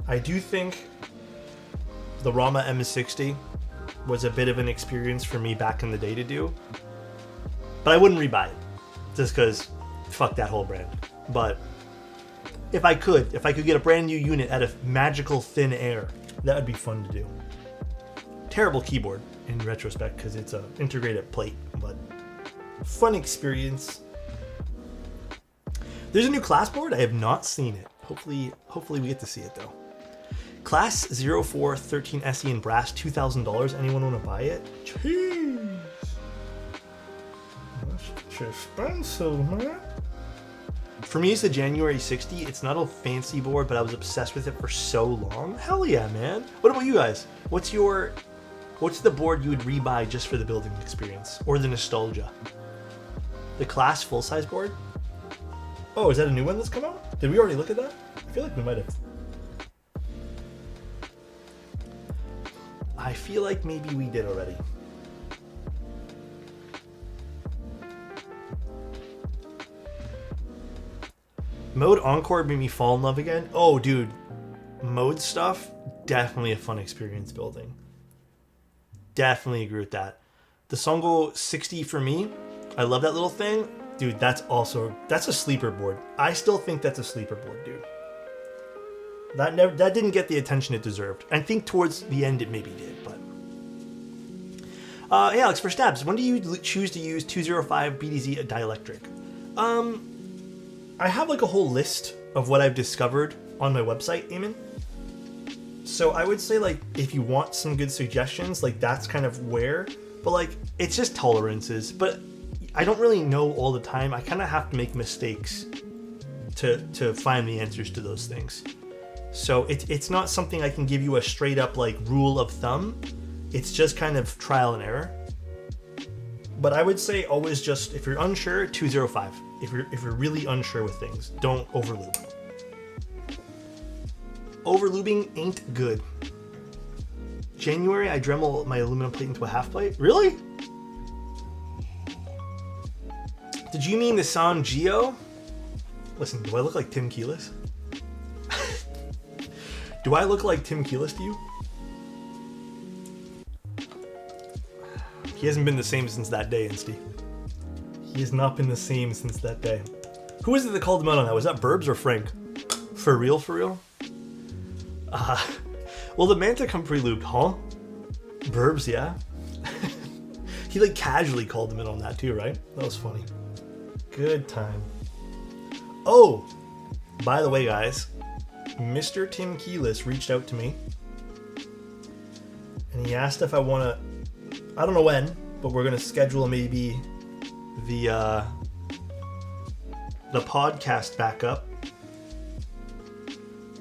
I do think the Rama M60 was a bit of an experience for me back in the day to do. But I wouldn't rebuy it, just because, fuck that whole brand. But if I could get a brand new unit out of magical thin air, that would be fun to do. Terrible keyboard in retrospect because it's an integrated plate, but fun experience. There's a new class board. I have not seen it. Hopefully we get to see it though. Class 0413 SE in brass, $2,000. Anyone want to buy it? Jeez. That's expensive, man. For me, it's the January 60. It's not a fancy board, but I was obsessed with it for so long. Hell yeah, man. What about you guys? What's the board you would rebuy just for the building experience or the nostalgia? The Class full-size board? Oh, is that a new one that's come out? Did we already look at that? I feel like we might have. I feel like maybe we did already. Mode Encore made me fall in love again. Oh, dude. Mode stuff, definitely a fun experience building. Definitely agree with that. The Songo 60 for me, I love that little thing. Dude, that's a sleeper board. I still think that's a sleeper board, dude. That didn't get the attention it deserved. I think towards the end it maybe did, but... Hey Alex, for stabs, when do you choose to use 205 BDZ dielectric? I have like a whole list of what I've discovered on my website, Eamon. So I would say like if you want some good suggestions, like that's kind of where, but like it's just tolerances. But I don't really know all the time. I kind of have to make mistakes to find the answers to those things. So it's not something I can give you a straight up like rule of thumb. It's just kind of trial and error. But I would say always just, if you're unsure, 205. If you're really unsure with things, don't overlube. Overlubing ain't good. January, I Dremel my aluminum plate into a half plate. Really? Did you mean the San Geo? Listen, do I look like Tim Keelis? Do I look like Tim Keelis to you? He hasn't been the same since that day, Insty. He has not been the same since that day. Who was it that called him out on that? Was that Burbs or Frank? For real, for real? Well, the Manta come pre-lubed, huh? Burbs, yeah. He like casually called him in on that too, right? That was funny. Good time. Oh, by the way, guys, Mr. Tim Keelis reached out to me and he asked if I want to, I don't know when, but we're going to schedule maybe the podcast back up.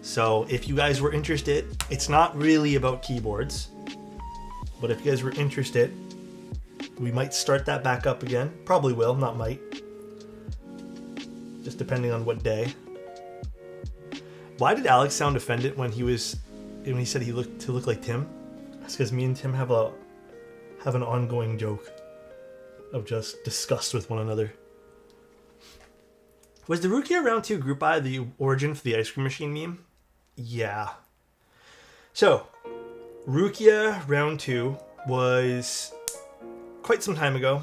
So if you guys were interested, it's not really about keyboards, but if you guys were interested, we might start that back up again. Probably will, not might. Just depending on what day. Why did Alex sound offended when he said he looked like Tim? That's because me and Tim have an ongoing joke of just disgust with one another. Was the Rukia Round 2 group buy the origin for the ice cream machine meme? Yeah. So, Rukia Round 2 was quite some time ago.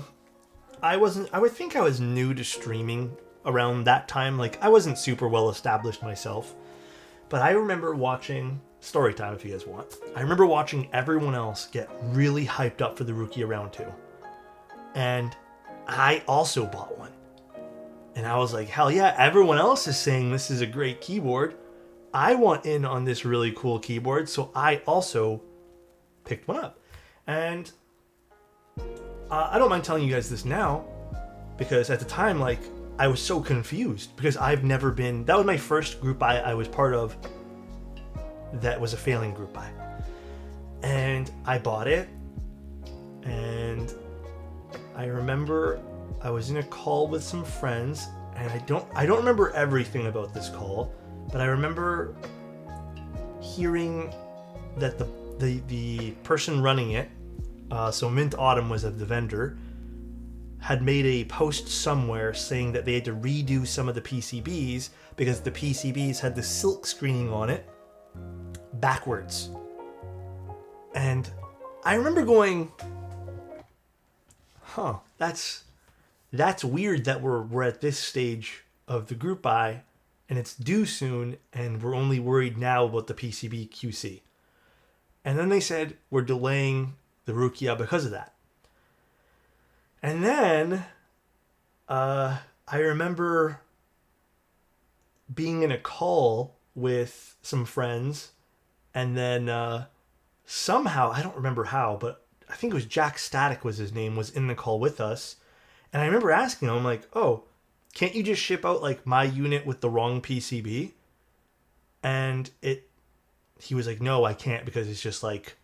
I would think I was new to streaming around that time. Like, I wasn't super well established myself. But I remember watching, story time if you guys want. I remember watching everyone else get really hyped up for the Rukia Round 2. And I also bought one. And I was like, hell yeah, everyone else is saying this is a great keyboard. I want in on this really cool keyboard, so I also picked one up. And I don't mind telling you guys this now, because at the time, like, I was so confused, because I've never been, that was my first group buy I was part of that was a failing group buy. And I bought it, and I remember I was in a call with some friends, and I don't remember everything about this call, but I remember hearing that the person running it, so Mint Autumn was the vendor, had made a post somewhere saying that they had to redo some of the PCBs because the PCBs had the silk screening on it backwards. And I remember going, huh, that's weird that we're at this stage of the group buy and it's due soon and we're only worried now about the PCB QC. And then they said we're delaying the Rukia because of that. And then I remember being in a call with some friends, and then somehow, I don't remember how, but I think it was Jack Static was his name, was in the call with us. And I remember asking him, I'm like, oh, can't you just ship out like my unit with the wrong PCB? And he was like, no, I can't, because it's just like,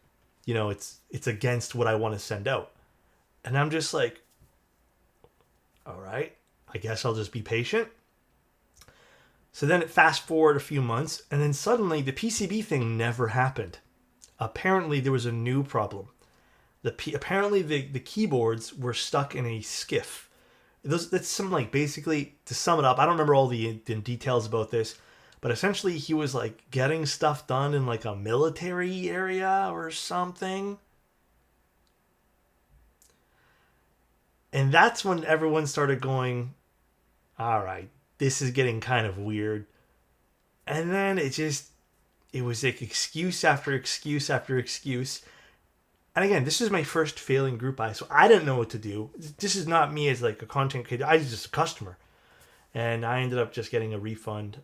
you know, it's against what I want to send out. And I'm just like, all right, I guess I'll just be patient. So then it fast forward a few months, and then suddenly the PCB thing never happened. Apparently there was a new problem. Apparently the keyboards were stuck in a skiff. That's some, like, basically, to sum it up, I don't remember all the details about this, but essentially he was like getting stuff done in like a military area or something. And that's when everyone started going, all right, this is getting kind of weird. And then it was like excuse after excuse after excuse. And again, this is my first failing group buy, so I didn't know what to do. This is not me as like a content creator. I was just a customer. And I ended up just getting a refund.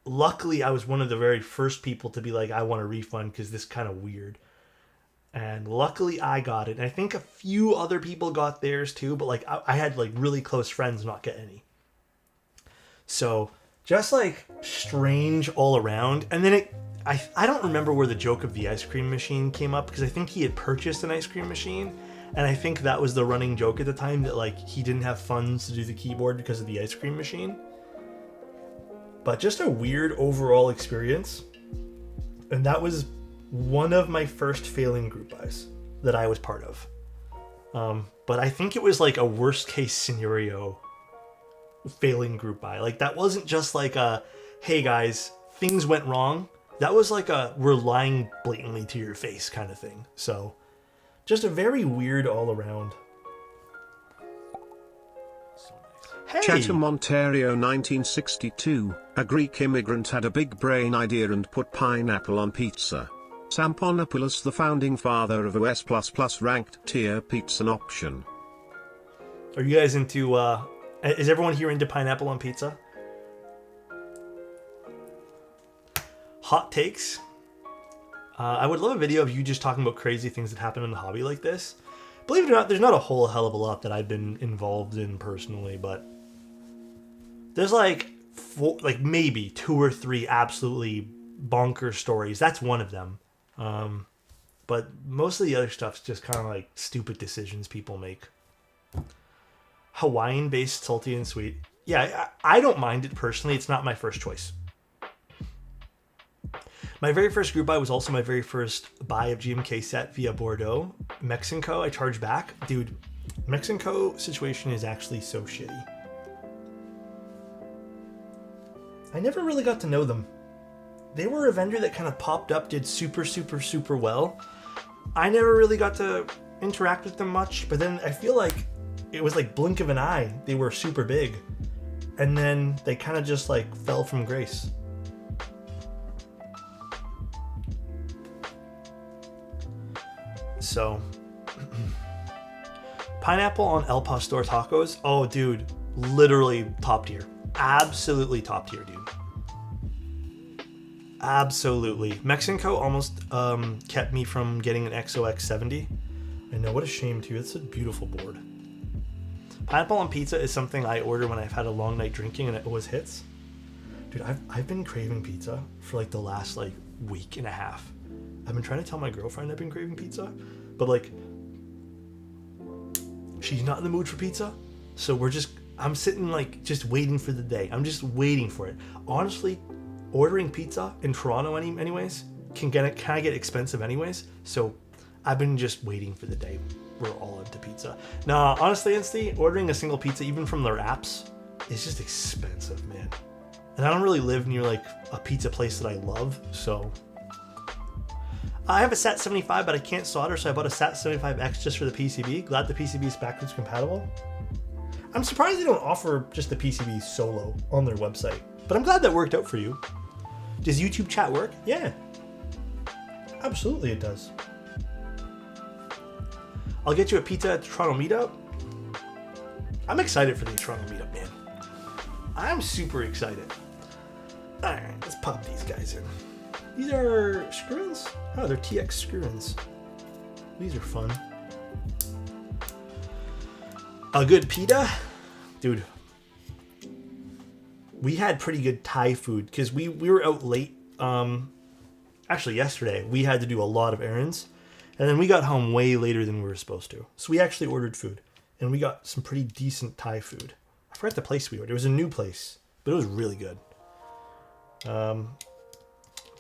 Luckily, I was one of the very first people to be like, I want a refund because this is kind of weird. And luckily I got it. And I think a few other people got theirs too, but like I had like really close friends not get any. So just like strange all around. And then I don't remember where the joke of the ice cream machine came up, because I think he had purchased an ice cream machine. And I think that was the running joke at the time, that like he didn't have funds to do the keyboard because of the ice cream machine. But just a weird overall experience. And that was one of my first failing group buys that I was part of. But I think it was like a worst case scenario failing group buy. Like that wasn't just like a, hey guys, things went wrong. That was like a, we're lying blatantly to your face kind of thing. So just a very weird all around. So nice. Hey! Chatham, Ontario 1962, a Greek immigrant had a big brain idea and put pineapple on pizza. Samponopoulos, the founding father of OS++ ranked tier pizza option. Are you guys into, is everyone here into pineapple on pizza? Hot takes. I would love a video of you just talking about crazy things that happen in the hobby like this. Believe it or not, there's not a whole hell of a lot that I've been involved in personally, but there's like maybe 2 or 3 absolutely bonkers stories. That's one of them. But most of the other stuff's just kind of like stupid decisions people make. Hawaiian-based salty and sweet. Yeah, I don't mind it personally. It's not my first choice. My very first group buy was also my very first buy of GMK set via Bordeaux. Mexico, I charged back. Dude, Mexico situation is actually so shitty. I never really got to know them. They were a vendor that kind of popped up, did super, super, super well. I never really got to interact with them much, but then I feel like it was like blink of an eye. They were super big. And then they kind of just like fell from grace. So, pineapple on El Pastor tacos. Oh, dude, literally top tier. Absolutely top tier, dude. Absolutely. Mexico almost kept me from getting an XOX70. I know, what a shame too. It's a beautiful board. Pineapple on pizza is something I order when I've had a long night drinking, and it always hits. Dude, I've been craving pizza for like the last like week and a half. I've been trying to tell my girlfriend I've been craving pizza, but like she's not in the mood for pizza. So I'm sitting like just waiting for the day. I'm just waiting for it. Honestly, ordering pizza in Toronto anyways can get expensive anyways. So I've been just waiting for the day we're all into pizza. Now, honestly, Insty, ordering a single pizza even from their apps is just expensive, man. And I don't really live near like a pizza place that I love, so I have a Sat75, but I can't solder, so I bought a Sat75x just for the PCB. Glad the PCB is backwards compatible. I'm surprised they don't offer just the PCB solo on their website, but I'm glad that worked out for you. Does YouTube chat work? Yeah. Absolutely it does. I'll get you a pizza at the Toronto meetup. I'm excited for the Toronto meetup, man. I'm super excited. Alright, let's pop these guys in. These are screw-ins? Oh, they're TX screw-ins. These are fun. A good pita? Dude. We had pretty good Thai food because we were out late. Actually, yesterday we had to do a lot of errands, and then we got home way later than we were supposed to. So we actually ordered food, and we got some pretty decent Thai food. I forgot the place we ordered. It was a new place, but it was really good.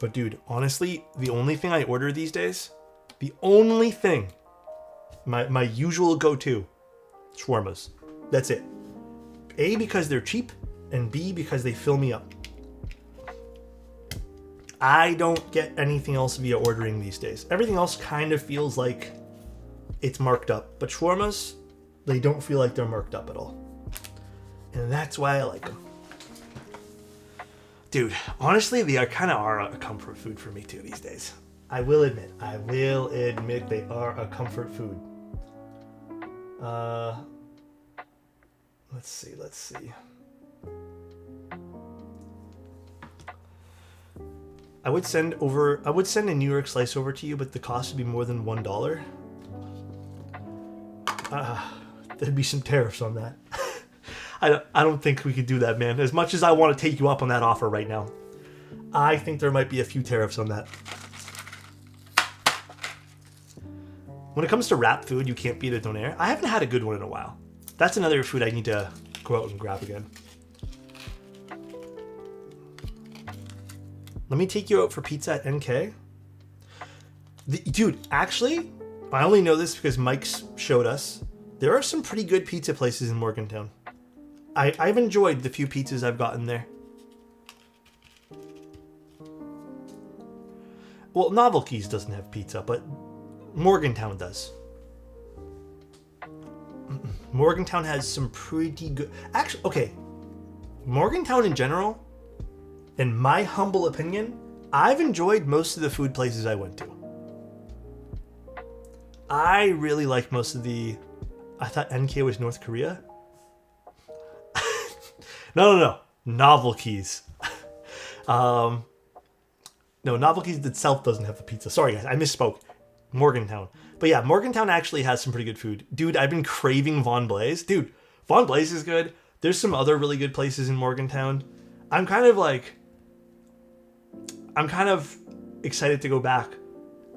But dude, honestly, the only thing I order these days, the only thing, my usual go-to, shawarmas. That's it. A, because they're cheap, and B, because they fill me up. I don't get anything else via ordering these days. Everything else kind of feels like it's marked up, but shawarmas, they don't feel like they're marked up at all. And that's why I like them. Dude, honestly, they kind of are a comfort food for me too these days. I will admit they are a comfort food. Let's see. I would send a New York slice over to you, but the cost would be more than $1. There'd be some tariffs on that. I don't think we could do that, man. As much as I want to take you up on that offer right now, I think there might be a few tariffs on that. When it comes to wrap food, you can't beat a donair. I haven't had a good one in a while. That's another food I need to go out and grab again. Let me take you out for pizza at NK. Dude, actually, I only know this because Mike's showed us. There are some pretty good pizza places in Morgantown. I've enjoyed the few pizzas I've gotten there. Well, Novelties doesn't have pizza, but Morgantown does. Morgantown has some pretty good... Actually, okay. Morgantown in general, in my humble opinion, I've enjoyed most of the food places I went to. I really like most of the... I thought NK was North Korea. No. Novelties. No, Novelties itself doesn't have the pizza. Sorry, guys. I misspoke. Morgantown. But yeah, Morgantown actually has some pretty good food. Dude, I've been craving Von Blaise. Dude, Von Blaise is good. There's some other really good places in Morgantown. I'm kind of excited to go back.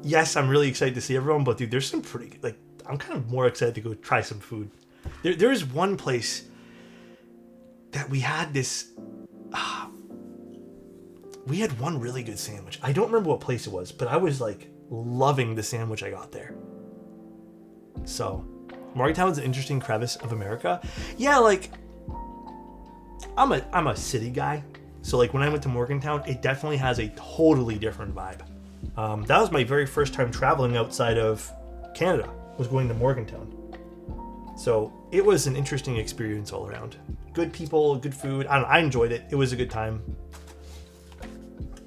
Yes, I'm really excited to see everyone, but dude, there's some pretty good, like, I'm kind of more excited to go try some food. There is one place that we had this... we had one really good sandwich. I don't remember what place it was, but I was like loving the sandwich I got there. So, Morgantown's an interesting crevice of America. Yeah, like, I'm a city guy. So like when I went to Morgantown, it definitely has a totally different vibe. That was my very first time traveling outside of Canada, was going to Morgantown. So it was an interesting experience all around. Good people, good food. I enjoyed it. It was a good time.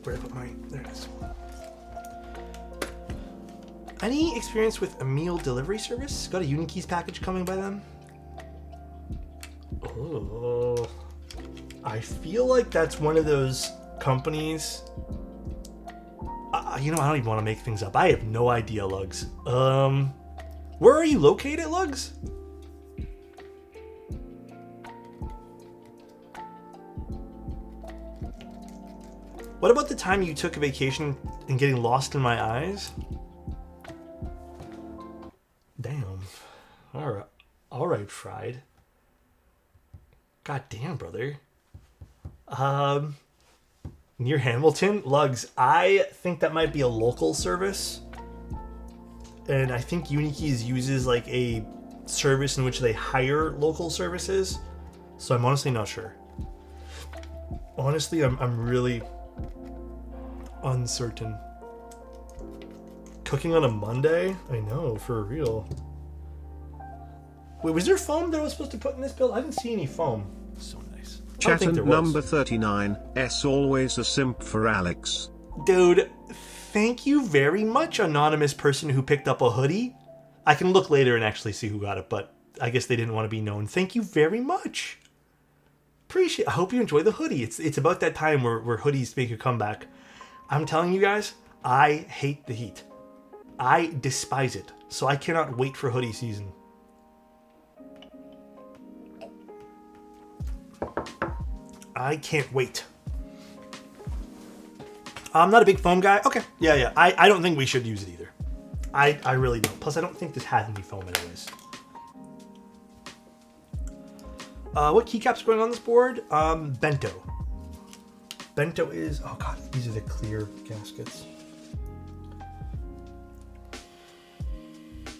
Where did I put my... There it is. Any experience with a meal delivery service? Got a Unikeys package coming by them? Oh, I feel like that's one of those companies. You know, I don't even want to make things up. I have no idea, Lugs. Where are you located, Lugs? What about the time you took a vacation and getting lost in my eyes? Damn. All right, Fried. God damn, brother. Near Hamilton, Lugs. I think that might be a local service, and I think Unikeys uses like a service in which they hire local services. So I'm honestly not sure. Honestly, I'm really uncertain. Cooking on a Monday? I know, for real. Wait, was there foam that I was supposed to put in this build? I didn't see any foam. So nice. Chatten number 39, S always a simp for Alex. Dude, thank you very much, anonymous person who picked up a hoodie. I can look later and actually see who got it, but I guess they didn't want to be known. Thank you very much. Appreciate. I hope you enjoy the hoodie. It's about that time where hoodies make a comeback. I'm telling you guys, I hate the heat. I despise it. So I cannot wait for hoodie season. I can't wait. I'm not a big foam guy. Okay. Yeah. I don't think we should use it either. I really don't. Plus, I don't think this has any foam anyways. What keycaps going on this board? Bento. Bento is... Oh, God. These are the clear gaskets.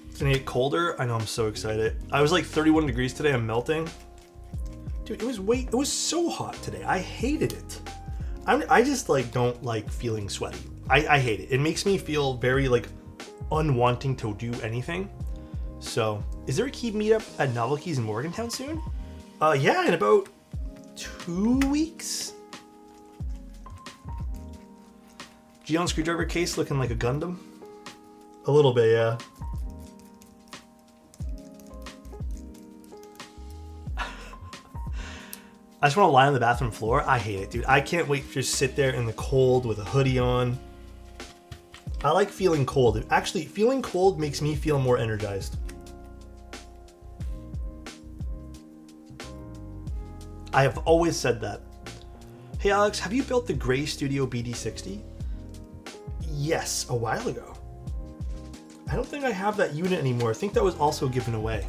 It's going to get colder. I know. I'm so excited. I was like 31 degrees today. I'm melting. Dude, it was so hot today. I hated it. I just like don't like feeling sweaty. I hate it. It makes me feel very like unwanting to do anything. So, is there a key meetup at Novelties in Morgantown soon? Yeah, in about 2 weeks. Geon screwdriver case looking like a Gundam. A little bit, yeah. I just want to lie on the bathroom floor. I hate it, dude. I can't wait to just sit there in the cold with a hoodie on. I like feeling cold. Actually, feeling cold makes me feel more energized. I have always said that. Hey Alex, have you built the Gray Studio BD60? Yes, a while ago. I don't think I have that unit anymore. I think that was also given away.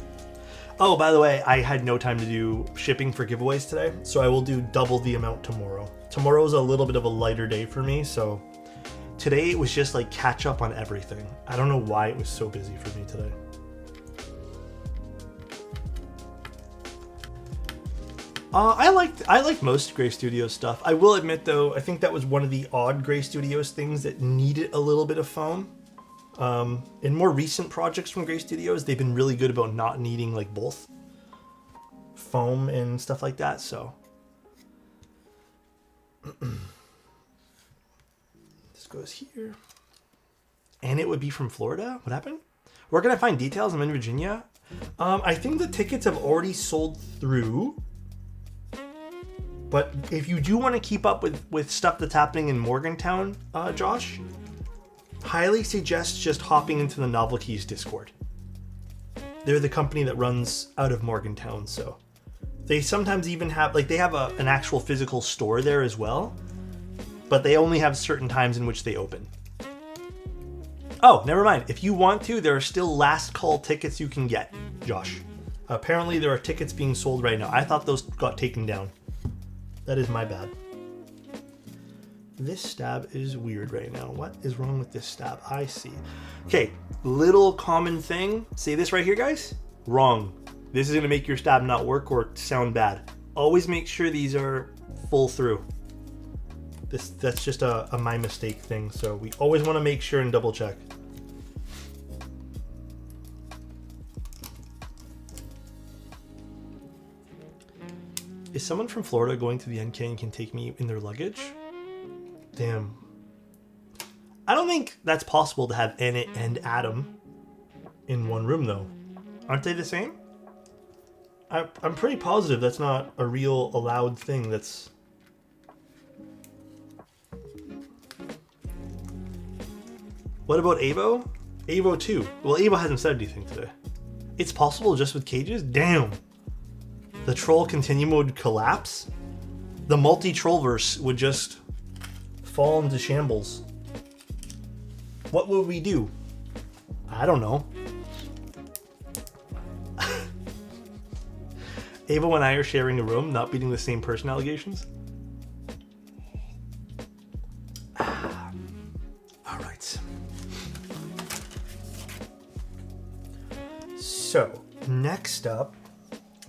Oh, by the way, I had no time to do shipping for giveaways today, so I will do double the amount tomorrow. Tomorrow is a little bit of a lighter day for me, so today it was just like catch up on everything. I don't know why it was so busy for me today. I liked most Gray Studios stuff. I will admit though, I think that was one of the odd Gray Studios things that needed a little bit of foam. In more recent projects from Gray Studios, they've been really good about not needing like both foam and stuff like that, so. This goes here. And it would be from Florida? What happened? Where can I find details? I'm in Virginia. I think the tickets have already sold through. But if you do want to keep up with stuff that's happening in Morgantown, Josh, highly suggest just hopping into the Novelties Discord. They're the company that runs out of Morgantown, so they sometimes even have, like, they have an actual physical store there as well, but they only have certain times in which they open. Oh, never mind. If you want to, there are still last call tickets you can get, Josh. Apparently there are tickets being sold right now. I thought those got taken down. That is my bad. This stab is weird right now. What is wrong with this stab? I see. Okay, little common thing. Say this right here, guys. Wrong. This is going to make your stab not work or sound bad. Always make sure these are full through. That's just a my mistake thing. So we always want to make sure and double check. Is someone from Florida going to the NK and can take me in their luggage? Damn. I don't think that's possible to have Enit and Adam in one room, though. Aren't they the same? I'm pretty positive that's not a real allowed thing. That's... What about Avo? Avo 2. Well, Avo hasn't said anything today. It's possible just with cages? Damn. The troll continuum would collapse? The multi-trollverse would just fall into shambles. What would we do? I don't know. Ava and I are sharing a room, not beating the same person allegations. Alright. So, next up,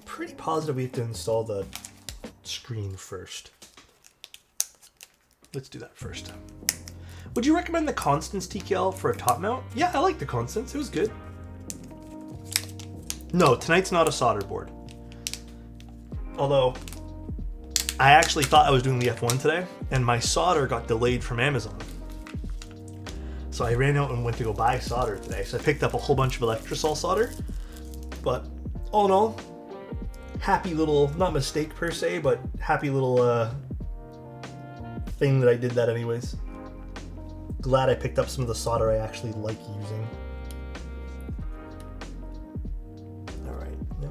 pretty positive we have to install the screen first. Let's do that first. Would you recommend the Constance TKL for a top mount? Yeah, I like the Constance. It was good. No, tonight's not a solder board. Although, I actually thought I was doing the F1 today, and my solder got delayed from Amazon. So I ran out and went to go buy solder today. So I picked up a whole bunch of Electrosol solder. But all in all, happy little, not mistake per se, but happy little thing that I did that anyways. Glad I picked up some of the solder I actually like using.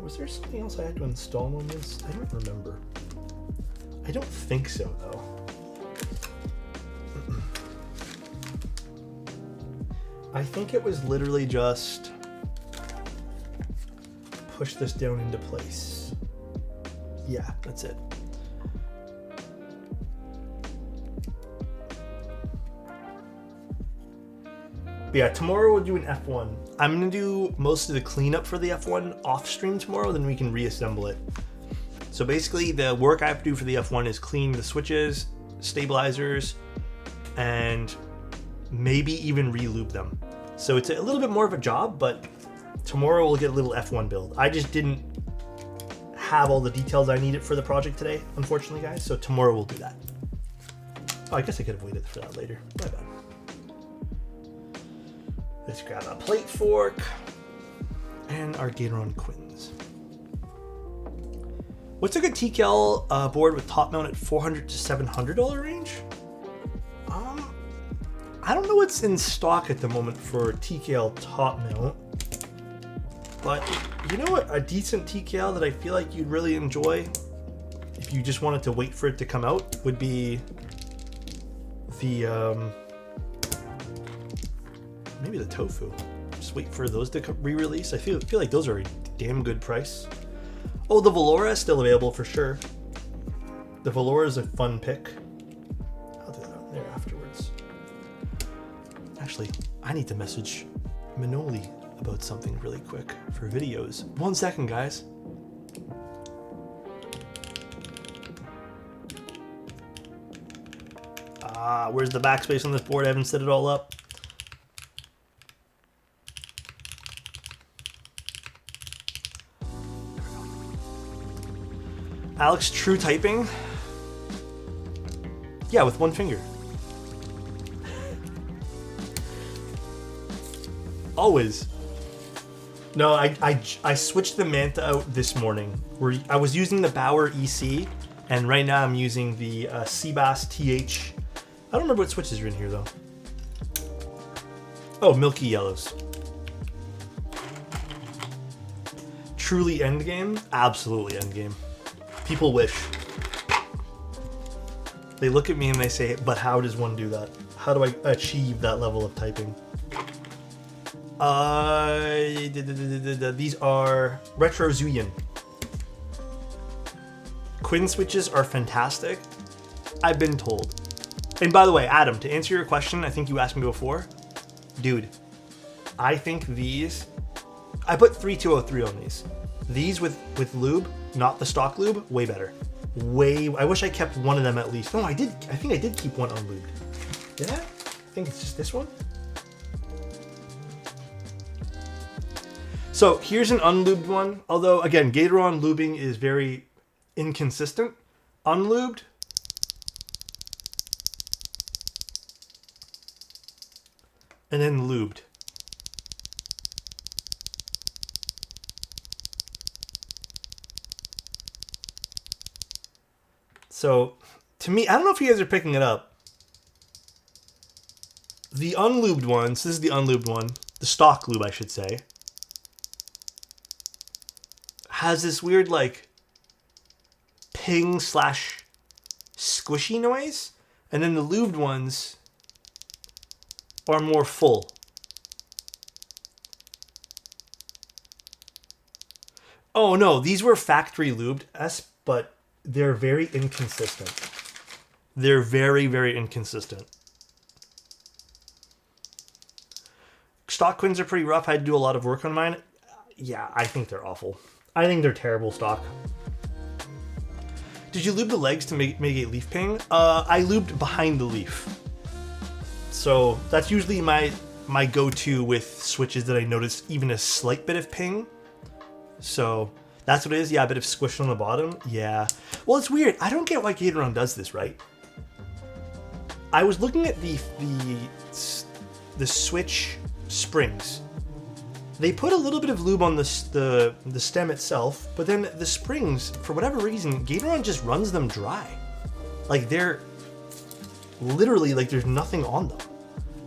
Was there something else I had to install on this? I don't remember. I don't think so, though. I think it was literally just push this down into place. Yeah, that's it. But yeah, tomorrow we'll do an F1. I'm going to do most of the cleanup for the F1 off stream tomorrow, then we can reassemble it. So basically the work I have to do for the F1 is clean the switches, stabilizers, and maybe even re-lube them. So it's a little bit more of a job, but tomorrow we'll get a little F1 build. I just didn't have all the details I needed for the project today, unfortunately, guys. So tomorrow we'll do that. Oh, I guess I could have waited for that later. My bad. Let's grab a plate fork and our Gatoron Quins. What's a good TKL board with top mount at $400 to $700 range? I don't know what's in stock at the moment for TKL top mount, but you know what? A decent TKL that I feel like you'd really enjoy if you just wanted to wait for it to come out would be the maybe the Tofu. Just wait for those to re-release. I feel like those are a damn good price. Oh, the Valora is still available for sure. The Valora is a fun pick. I'll do that on there afterwards. Actually, I need to message Manoli about something really quick for videos. 1 second, guys. Where's the backspace on this board? I haven't set it all up. Alex, true typing? Yeah, with one finger. Always. No, I switched the Manta out this morning. I was using the Bauer EC, and right now I'm using the Seabass TH. I don't remember what switches are in here, though. Oh, Milky Yellows. Truly endgame? Absolutely endgame. People wish. They look at me and they say, but how does one do that? How do I achieve that level of typing? These are Retro Zuyin. Quinn switches are fantastic. I've been told. And by the way, Adam, to answer your question, I think you asked me before. Dude, I think these... I put 3203 on these. These with lube, not the stock lube, way better. I wish I kept one of them at least. No, I did. I think I did keep one unlubed. Did I? I think it's just this one. So here's an unlubed one. Although, again, Gatoron lubing is very inconsistent. Unlubed. and then lubed. So, to me, I don't know if you guys are picking it up. The unlubed ones, this is the unlubed one, the stock lube, I should say, has this weird, like, ping / squishy noise. And then the lubed ones are more full. Oh, no, these were factory lubed, but they're very inconsistent. They're very, very inconsistent. Stock Quins are pretty rough. I had to do a lot of work on mine. Yeah, I think they're awful. I think they're terrible stock. Did you lube the legs to mitigate leaf ping? I lubed behind the leaf. So that's usually my go-to with switches that I notice even a slight bit of ping. So that's what it is. Yeah, a bit of squish on the bottom. Yeah. Well, it's weird. I don't get why Gateron does this, right? I was looking at the switch springs. They put a little bit of lube on the stem itself, but then the springs, for whatever reason, Gateron just runs them dry. Like they're literally like there's nothing on them.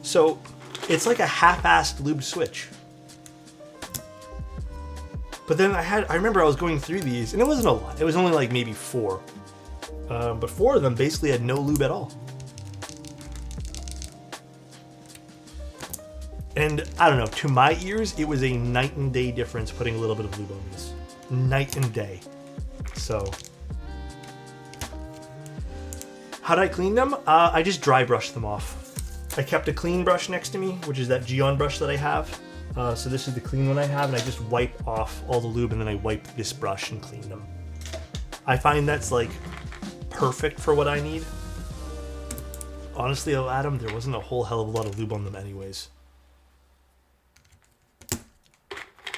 So it's like a half-assed lube switch. But then I remember I was going through these, and it wasn't a lot. It was only like maybe 4. But 4 of them basically had no lube at all. And I don't know, to my ears, it was a night and day difference putting a little bit of lube on these. Night and day. So, how did I clean them? I just dry brushed them off. I kept a clean brush next to me, which is that Geon brush that I have. So this is the clean one I have, and I just wipe off all the lube, and then I wipe this brush and clean them. I find that's like perfect for what I need. Honestly, though, Adam, there wasn't a whole hell of a lot of lube on them anyways.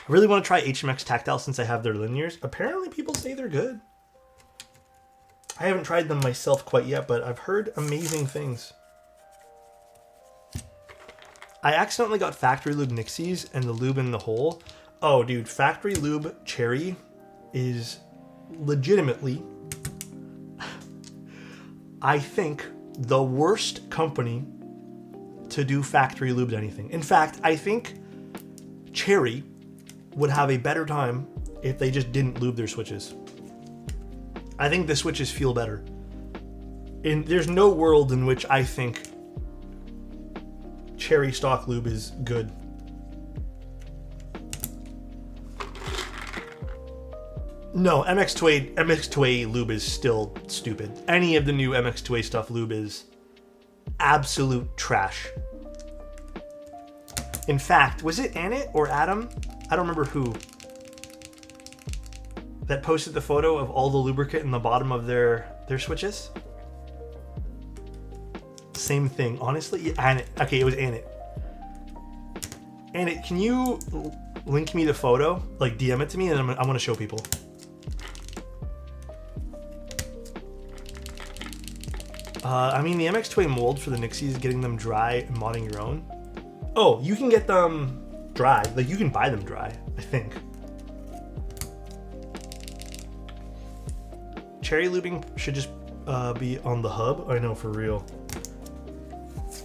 I really want to try HMX Tactile since I have their linears. Apparently people say they're good. I haven't tried them myself quite yet, but I've heard amazing things. I accidentally got factory lube Nixies and the lube in the hole. Oh, dude, factory lube Cherry is legitimately, I think, the worst company to do factory lubed anything. In fact, I think Cherry would have a better time if they just didn't lube their switches. I think the switches feel better. There's no world in which I think Cherry stock lube is good. No, MX2A lube is still stupid. Any of the new MX2A stuff lube is absolute trash. In fact, was it Annette or Adam? I don't remember who. That posted the photo of all the lubricant in the bottom of their switches. Same thing, honestly. Annette. Okay, it was Annette. Annette, can you link me the photo? Like DM it to me, and I want to show people. I mean, the MX2A mold for the Nixies, getting them dry and modding your own. Oh, you can get them dry. Like, you can buy them dry, I think. Cherry lubing should just be on the hub. I know, for real.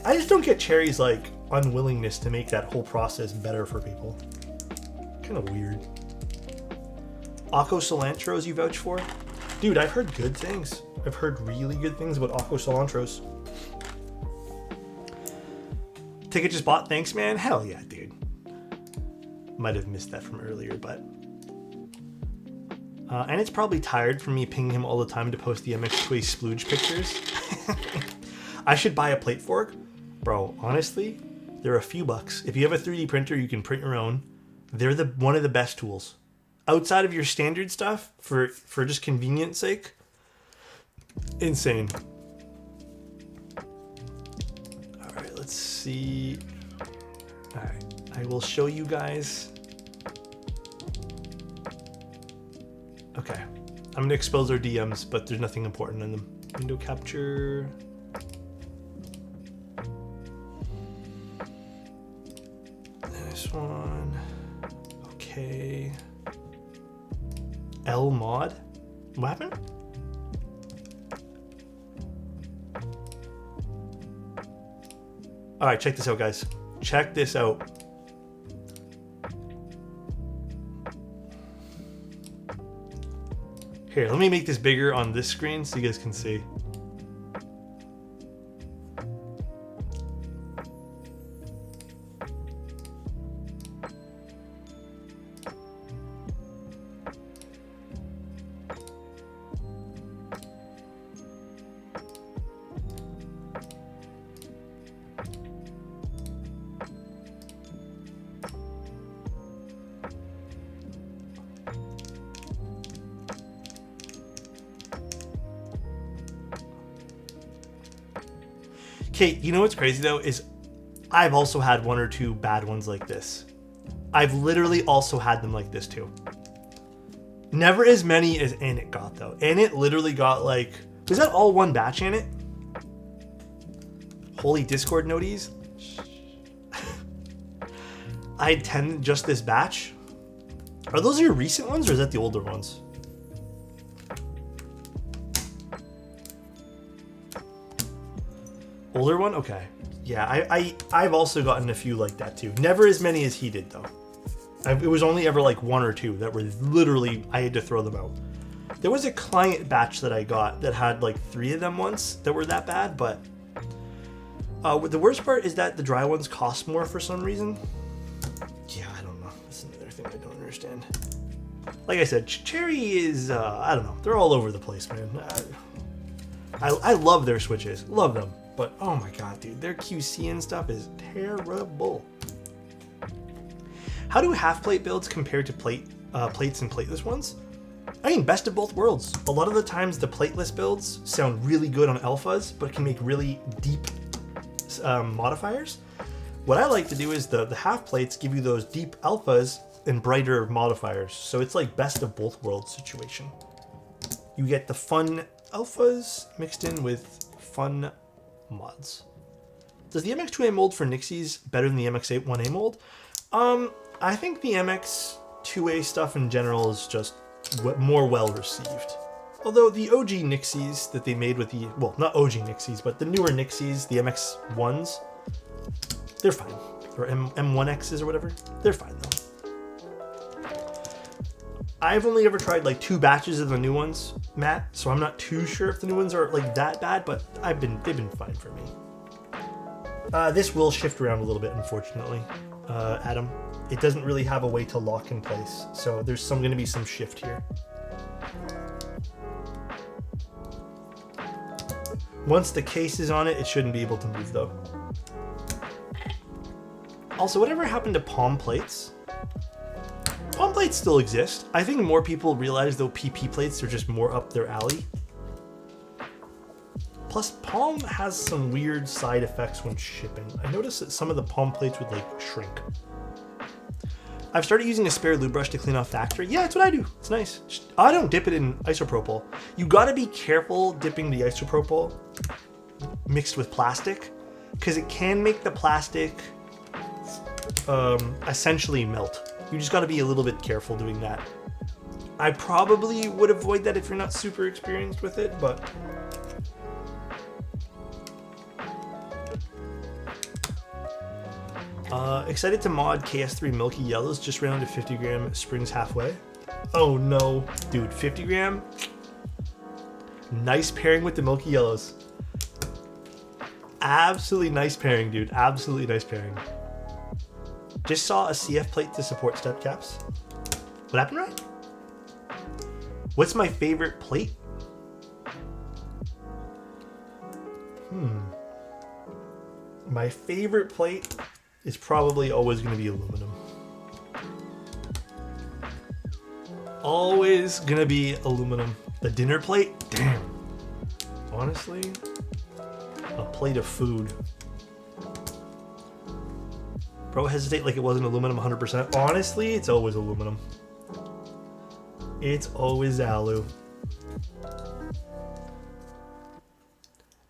I just don't get Cherry's, like, unwillingness to make that whole process better for people. Kind of weird. Akko Cilantros you vouch for? Dude, I've heard good things. I've heard really good things about Akko Cilantros. Ticket just bought, thanks, man. Hell yeah, dude. Might have missed that from earlier, but... and it's probably tired from me pinging him all the time to post the MX2A splooge pictures. I should buy a plate fork. Bro, honestly, they're a few bucks. If you have a 3D printer, you can print your own. They're one of the best tools. Outside of your standard stuff, for just convenience sake, insane. Alright, let's see. Alright, I will show you guys. Okay, I'm going to expose our DMs, but there's nothing important in them. Window capture. This one. Okay. L mod. What happened? All right, check this out, guys. Check this out. Here, let me make this bigger on this screen so you guys can see. Okay, you know what's crazy though is I've also had one or two bad ones like this. I've literally also had them like this too. Never as many as Anit got though. Anit literally got like, was that all one batch in it? Holy Discord noties. I had 10 just this batch. Are those your recent ones or is that the older ones? Older one? Okay. Yeah, I've also gotten a few like that too. Never as many as he did though. It was only ever like one or two that were literally, I had to throw them out. There was a client batch that I got that had like 3 of them once that were that bad, but the worst part is that the dry ones cost more for some reason. Yeah, I don't know. That's another thing I don't understand. Like I said, Cherry is, I don't know. They're all over the place, man. I love their switches. Love them. But oh my god, dude, their QC and stuff is terrible. How do half plate builds compare to plates and plateless ones? I mean, best of both worlds. A lot of the times the plateless builds sound really good on alphas, but can make really deep modifiers. What I like to do is the half plates give you those deep alphas and brighter modifiers. So it's like best of both worlds situation. You get the fun alphas mixed in with fun mods. Does the MX2A mold for Nixies better than the MX1A mold? I think the MX2A stuff in general is just more well received. Although the OG Nixies that they made with the, well, not OG Nixies, but the newer Nixies, the MX1s, they're fine. Or M1Xs or whatever, they're fine though. I've only ever tried like 2 batches of the new ones, Matt, so I'm not too sure if the new ones are like that bad, but they've been fine for me. This will shift around a little bit, unfortunately, Adam. It doesn't really have a way to lock in place, so there's going to be some shift here. Once the case is on it, it shouldn't be able to move though. Also, whatever happened to palm plates? Palm plates still exist. I think more people realize though PP plates are just more up their alley. Plus, palm has some weird side effects when shipping. I noticed that some of the palm plates would like shrink. I've started using a spare lube brush to clean off factory. Yeah, that's what I do. It's nice. I don't dip it in isopropyl. You gotta be careful dipping the isopropyl mixed with plastic because it can make the plastic essentially melt. You just gotta be a little bit careful doing that. I probably would avoid that if you're not super experienced with it, but excited to mod KS3 Milky Yellows, just ran into 50 gram springs halfway. Oh no, dude, 50 gram. Nice pairing with the Milky Yellows. Absolutely nice pairing, dude. Absolutely nice pairing. Just saw a CF plate to support step caps. What happened, Ryan? What's my favorite plate? My favorite plate is probably always going to be aluminum. Always going to be aluminum. The dinner plate? Damn. Honestly, a plate of food. Bro, hesitate like it wasn't aluminum 100%. Honestly, it's always aluminum. It's always alu.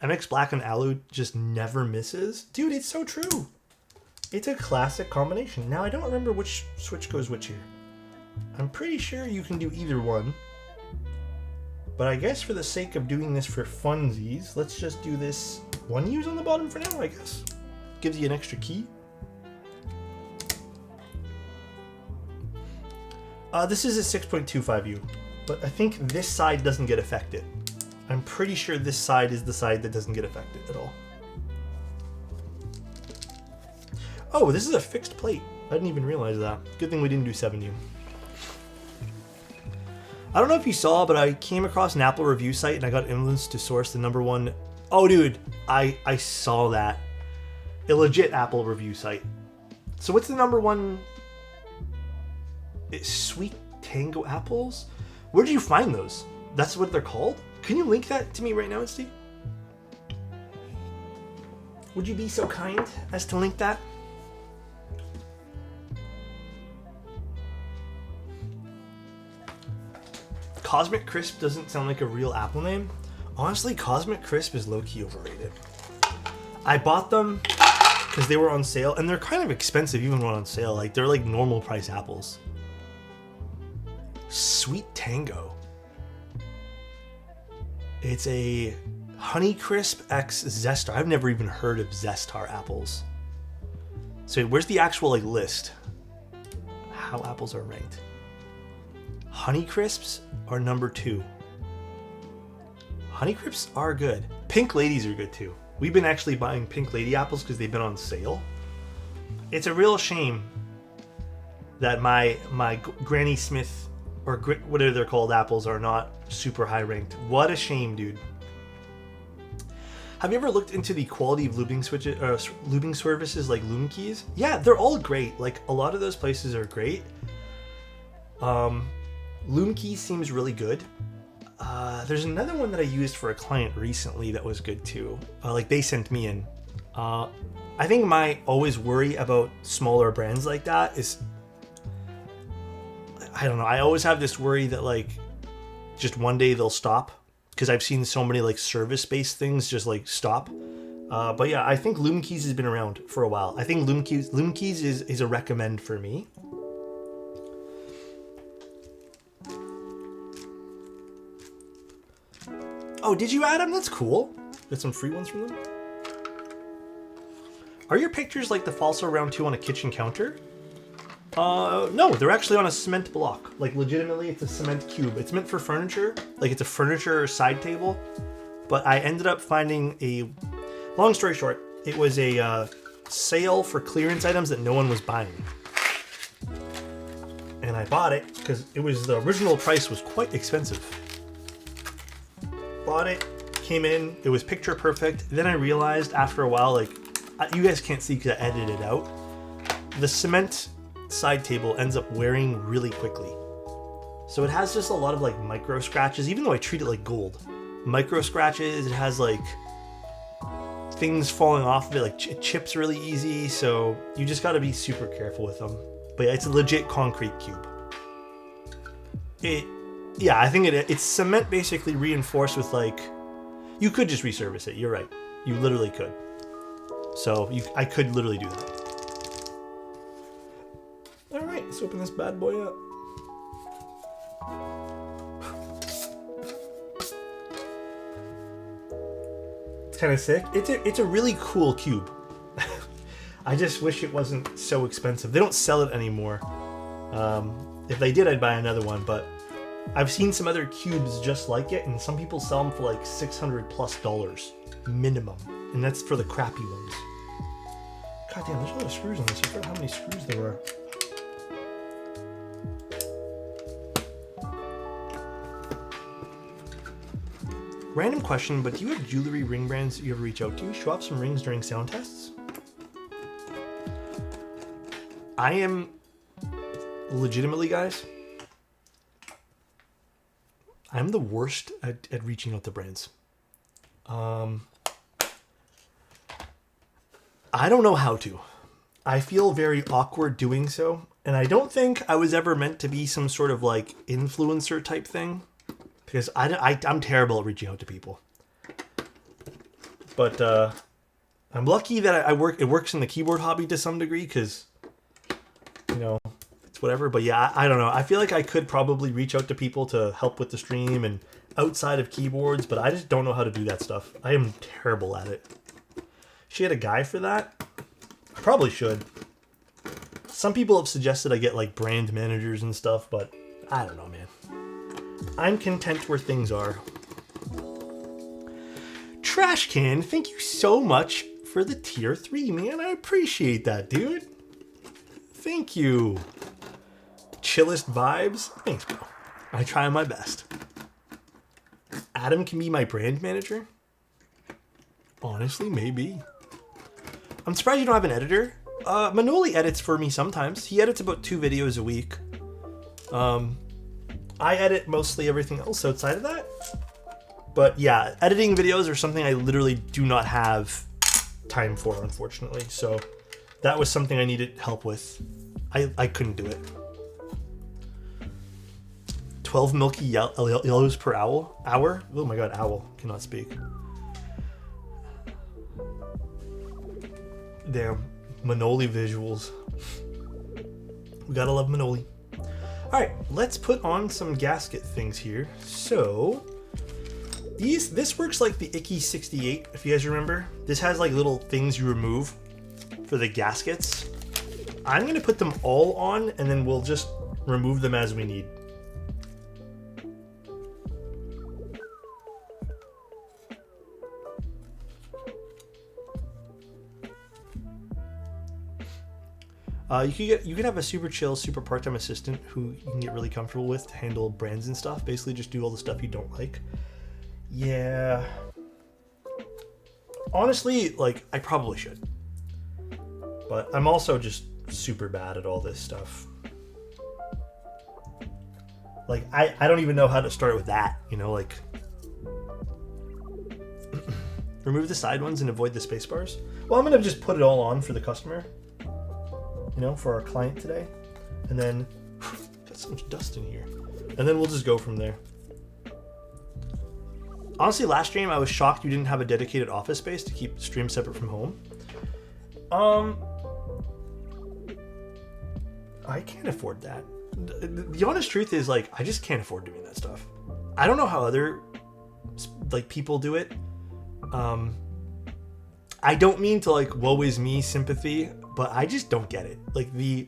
MX Black and alu just never misses. Dude, it's so true. It's a classic combination. Now, I don't remember which switch goes which here. I'm pretty sure you can do either one. But I guess for the sake of doing this for funsies, let's just do this one use on the bottom for now, I guess. Gives you an extra key. This is a 6.25U, but I think this side doesn't get affected. I'm pretty sure this side is the side that doesn't get affected at all. Oh, this is a fixed plate. I didn't even realize that. Good thing we didn't do 7U. I don't know if you saw, but I came across an Apple review site and I got influenced to source the #1. Oh, dude, I saw that. A legit Apple review site. So what's the #1? It's Sweet Tango apples? Where did you find those? That's what they're called? Can you link that to me right now, Steve? Would you be so kind as to link that? Cosmic Crisp doesn't sound like a real Apple name. Honestly, Cosmic Crisp is low-key overrated. I bought them because they were on sale, and they're kind of expensive even when on sale. Like, they're like normal price apples. Sweet Tango. It's a Honey Crisp X Zestar. I've never even heard of Zestar apples. So where's the actual like list? How apples are ranked. Honey Crisps are #2. Honey Crisps are good. Pink Ladies are good too. We've been actually buying Pink Lady apples because they've been on sale. It's a real shame that my Granny Smith or whatever they're called apples are not super high ranked. What a shame, dude. Have you ever looked into the quality of lubing switches or lubing services like LumeKeys? Yeah, they're all great. Like a lot of those places are great. LumeKeys seems really good. There's another one that I used for a client recently that was good too. Like they sent me in. I think my always worry about smaller brands like that is, I don't know. I always have this worry that like just one day they'll stop because I've seen so many like service-based things just like stop. But yeah, I think LumeKeys has been around for a while. I think LumeKeys is a recommend for me. Oh, did you add them? That's cool. Got some free ones from them. Are your pictures like the Falso Round 2 on a kitchen counter? No, they're actually on a cement block. Like legitimately, it's a cement cube. It's meant for furniture. Like it's a furniture side table. But I ended up finding a, long story short, it was a sale for clearance items that no one was buying. And I bought it because it was, the original price was quite expensive. Bought it, came in, it was picture perfect. Then I realized after a while, like, you guys can't see because I edited it out, the cement side table ends up wearing really quickly. So it has just a lot of like micro scratches, even though I treat it like gold. Micro scratches, it has like things falling off of it, like it chips really easy, so you just gotta be super careful with them. But yeah, it's a legit concrete cube. Yeah, I think it's cement basically reinforced with like, you could just resurface it, you're right. You literally could. So I could literally do that. All right, let's open this bad boy up. It's kind of sick. It's a really cool cube. I just wish it wasn't so expensive. They don't sell it anymore. If they did, I'd buy another one, but I've seen some other cubes just like it, and some people sell them for like $600+ minimum, and that's for the crappy ones. God damn, there's a lot of screws on this. I forgot how many screws there were. Random question, but do you have jewelry ring brands you ever reach out to? Show off some rings during sound tests? I am legitimately, guys, I'm the worst at reaching out to brands. I don't know how to. I feel very awkward doing so, and I don't think I was ever meant to be some sort of like influencer type thing, because I'm terrible at reaching out to people. But I'm lucky that it works in the keyboard hobby to some degree because, you know, it's whatever. But yeah, I don't know. I feel like I could probably reach out to people to help with the stream and outside of keyboards, but I just don't know how to do that stuff. I am terrible at it. She had a guy for that. I probably should. Some people have suggested I get like brand managers and stuff, but I don't know, man. I'm content where things are. Trash Can, thank you so much for the tier 3, man. I appreciate that, dude. Thank you. Chillest vibes. Thanks, bro. I try my best. Adam can be my brand manager? Honestly, maybe. I'm surprised you don't have an editor. Manoli edits for me sometimes. He edits about 2 videos a week. I edit mostly everything else outside of that. But yeah, editing videos are something I literally do not have time for, unfortunately. So that was something I needed help with. I couldn't do it. 12 milky yellows per hour? Oh my god, owl. Cannot speak. Damn. Manoli visuals. We gotta love Manoli. Alright, let's put on some gasket things here. So, this works like the Icky 68, if you guys remember. This has like little things you remove for the gaskets. I'm gonna put them all on and then we'll just remove them as we need. You could have a super chill, super part-time assistant who you can get really comfortable with to handle brands and stuff. Basically, just do all the stuff you don't like. Yeah. Honestly, like, I probably should. But I'm also just super bad at all this stuff. Like, I don't even know how to start with that, you know, like... Remove the side ones and avoid the space bars. Well, I'm going to just put it all on for the customer. You know, for our client today. And then, got so much dust in here. And then we'll just go from there. Honestly, last stream, I was shocked you didn't have a dedicated office space to keep the stream separate from home. I can't afford that. The honest truth is, like, I just can't afford doing that stuff. I don't know how other, like, people do it. I don't mean to, like, woe is me sympathy, but I just don't get it. Like, the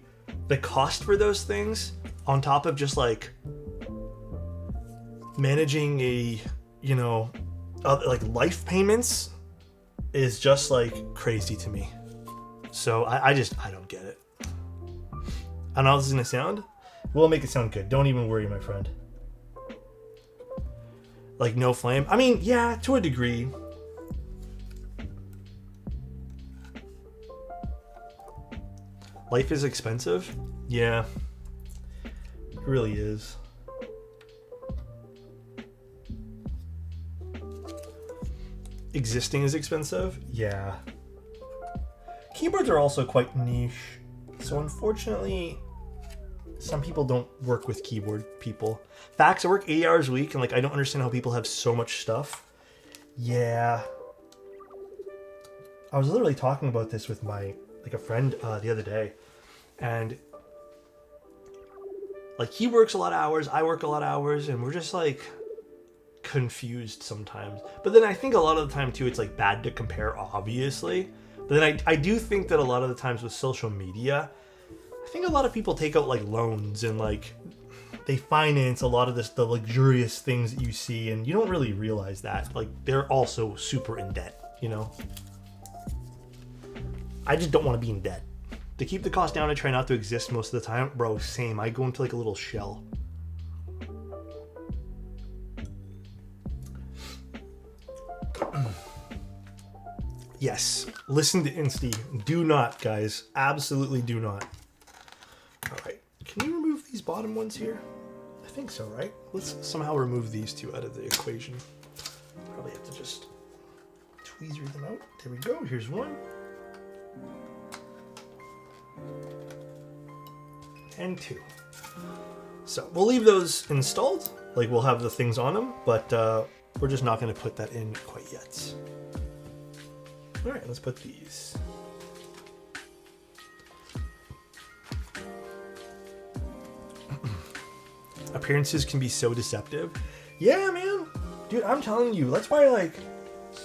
cost for those things, on top of just, like, managing a, you know, like, life payments is just, like, crazy to me. So, I don't get it. I don't know how this is gonna sound. We'll make it sound good. Don't even worry, my friend. Like, no flame. I mean, yeah, to a degree. Life is expensive? Yeah. It really is. Existing is expensive? Yeah. Keyboards are also quite niche. So unfortunately, some people don't work with keyboard people. Facts, I work 80 hours a week and like I don't understand how people have so much stuff. Yeah. I was literally talking about this with my a friend the other day, and like he works a lot of hours, I work a lot of hours, and we're just like confused sometimes. But then I think a lot of the time too, it's like bad to compare, obviously. But then I do think that a lot of the times with social media, I think a lot of people take out like loans and like they finance a lot of the luxurious things that you see, and you don't really realize that like they're also super in debt, you know. I just don't want to be in debt. To keep the cost down, I try not to exist most of the time. Bro, same. I go into like a little shell. Yes. Listen to Insty. Do not, guys. Absolutely do not. Alright. Can you remove these bottom ones here? I think so, right? Let's somehow remove these two out of the equation. Probably have to just tweezer them out. There we go. Here's one. And 2. So we'll leave those installed, like we'll have the things on them, but we're just not going to put that in quite yet. All right, let's put these. Appearances can be so deceptive. Yeah, man. Dude, I'm telling you, that's why, like,